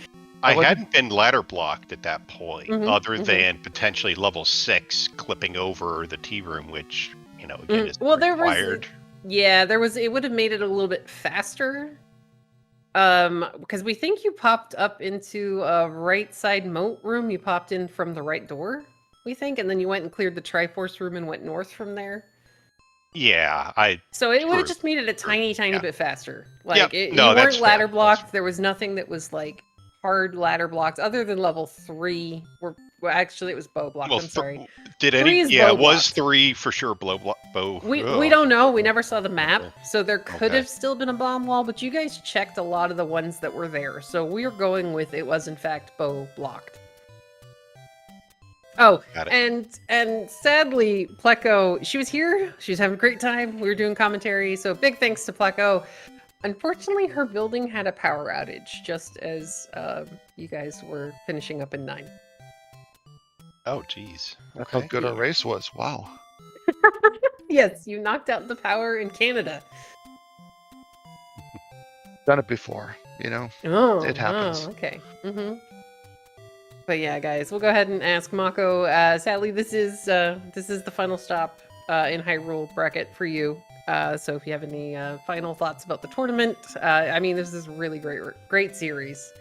Speaker 4: I hadn't been ladder blocked at that point, other than potentially level 6 clipping over the tea room, which, again, is required.
Speaker 2: It would have made it a little bit faster. Because we think you popped up into a right side moat room. You popped in from the right door, we think, and then you went and cleared the Triforce room and went north from there.
Speaker 4: Yeah,
Speaker 2: So it would have
Speaker 4: True.
Speaker 2: just made it a tiny
Speaker 4: Yeah.
Speaker 2: bit faster.
Speaker 4: Yep.
Speaker 2: You
Speaker 4: No, that's
Speaker 2: weren't ladder
Speaker 4: fair. That's
Speaker 2: blocked. There was nothing that was like hard ladder blocks other than level 3. Well, actually, it was bow blocked.
Speaker 4: Well,
Speaker 2: I'm sorry.
Speaker 4: did
Speaker 2: 3
Speaker 4: any?
Speaker 2: is
Speaker 4: Yeah,
Speaker 2: bow
Speaker 4: it was
Speaker 2: blocked.
Speaker 4: 3 for sure. Bow.
Speaker 2: We don't know. We never saw the map,
Speaker 4: Okay.
Speaker 2: so there could
Speaker 4: Okay.
Speaker 2: have still been a bomb wall. But you guys checked a lot of the ones that were there, so we are going with it was in fact bow blocked. Oh,
Speaker 4: Got it.
Speaker 2: and sadly, Pleco, she was here. She was having a great time. We were doing commentary, so big thanks to Pleco. Unfortunately, her building had a power outage just as you guys were finishing up in 9.
Speaker 4: Oh, geez.
Speaker 3: That's how
Speaker 4: Okay.
Speaker 3: good our race was. Wow.
Speaker 2: Yes, you knocked out the power in Canada.
Speaker 3: Done it before, you know.
Speaker 2: Oh,
Speaker 3: It happens.
Speaker 2: Oh, okay. But yeah, guys, we'll go ahead and ask Mocco. Sadly, this is the final stop in Hyrule bracket for you. So if you have any final thoughts about the tournament, I mean, this is a really great series.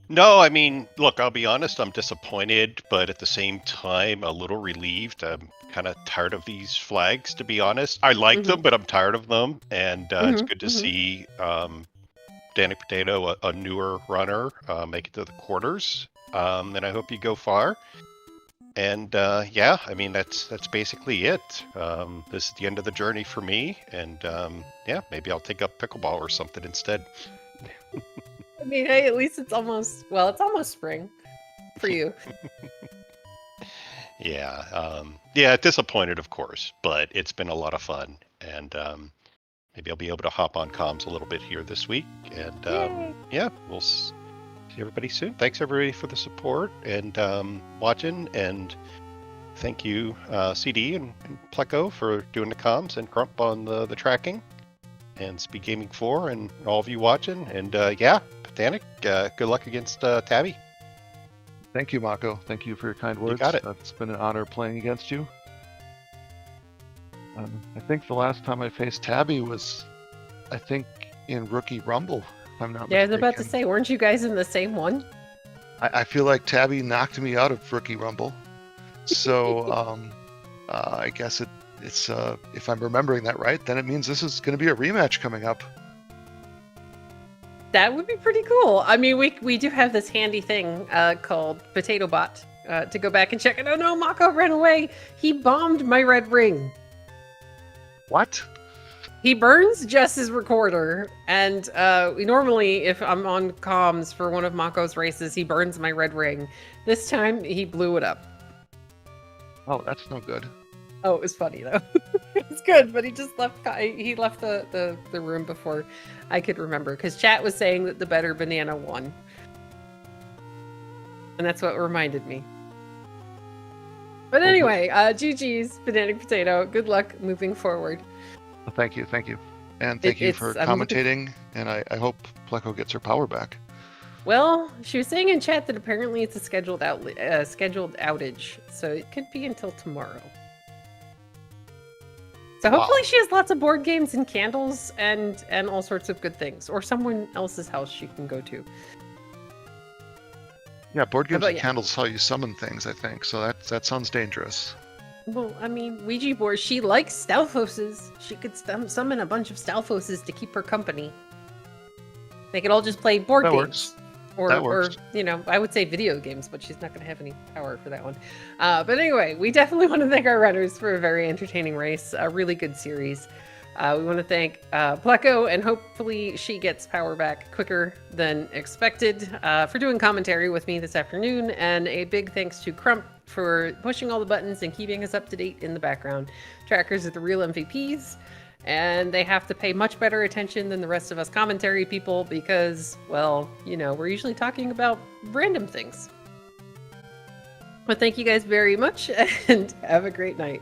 Speaker 4: No, I mean, look, I'll be honest, I'm disappointed, but at the same time, a little relieved. I'm kind of tired of these flags, to be honest. I like them, but I'm tired of them, and it's good to see PedanticPotato, a newer runner, make it to the quarters. And I hope you go far. And yeah, I mean, that's basically it. This is the end of the journey for me, and yeah, maybe I'll take up pickleball or something instead.
Speaker 2: I mean, hey, at least it's almost spring for you.
Speaker 4: Yeah, yeah, disappointed, of course, but it's been a lot of fun, and maybe I'll be able to hop on comms a little bit here this week, and yeah, we'll see everybody soon. Thanks everybody for the support and watching, and thank you CD and Pleco for doing the comms, and Crump on the tracking, and SpeedGaming 4, and all of you watching, and yeah, Pedantic, good luck against Tabby.
Speaker 3: Thank you, Mocco. Thank you for your kind words.
Speaker 4: got it.
Speaker 3: It's been an honor playing against you. I think the last time I faced Tabby was, I think, in Rookie Rumble, if I'm not
Speaker 2: Yeah, I was
Speaker 3: mistaken.
Speaker 2: about to say, weren't you guys in the same one?
Speaker 3: I feel like Tabby knocked me out of Rookie Rumble. So I guess it's if I'm remembering that right, then it means this is going to be a rematch coming up.
Speaker 2: That would be pretty cool. I mean, we do have this handy thing called Potato Bot to go back and check it. Oh no, Mocco ran away. He bombed my red ring.
Speaker 3: What?
Speaker 2: He burns Jess's recorder, and normally, if I'm on comms for one of Mocco's races, he burns my red ring. This time, he blew it up.
Speaker 3: Oh, that's no good.
Speaker 2: Oh, it was funny though. It's good, but he just left. He left the room before I could remember, because chat was saying that the better banana won, and that's what reminded me. But anyway, GG's PedanticPotato. Good luck moving forward.
Speaker 3: Well, thank you, and thank you for commentating. And I hope Pleco gets her power back.
Speaker 2: Well, she was saying in chat that apparently it's a scheduled outage, so it could be until tomorrow. So hopefully she has lots of board games and candles and all sorts of good things, or someone else's house she can go to.
Speaker 3: Yeah, board games and
Speaker 2: you?
Speaker 3: candles is how you summon things, I think. So that sounds dangerous.
Speaker 2: Well, I mean, Ouija board, she likes Stalfoses. She could summon a bunch of Stalfoses to keep her company. They could all just play board
Speaker 3: That
Speaker 2: games.
Speaker 3: works. That works.
Speaker 2: Or, you know, I would say video games, but she's not going to have any power for that one. But anyway, we definitely want to thank our runners for a very entertaining race, a really good series. We want to thank Pleco, and hopefully she gets power back quicker than expected, for doing commentary with me this afternoon. And a big thanks to Crump for pushing all the buttons and keeping us up to date in the background. Trackers are the real MVPs, and they have to pay much better attention than the rest of us commentary people because, well, you know, we're usually talking about random things. But thank you guys very much, and have a great night.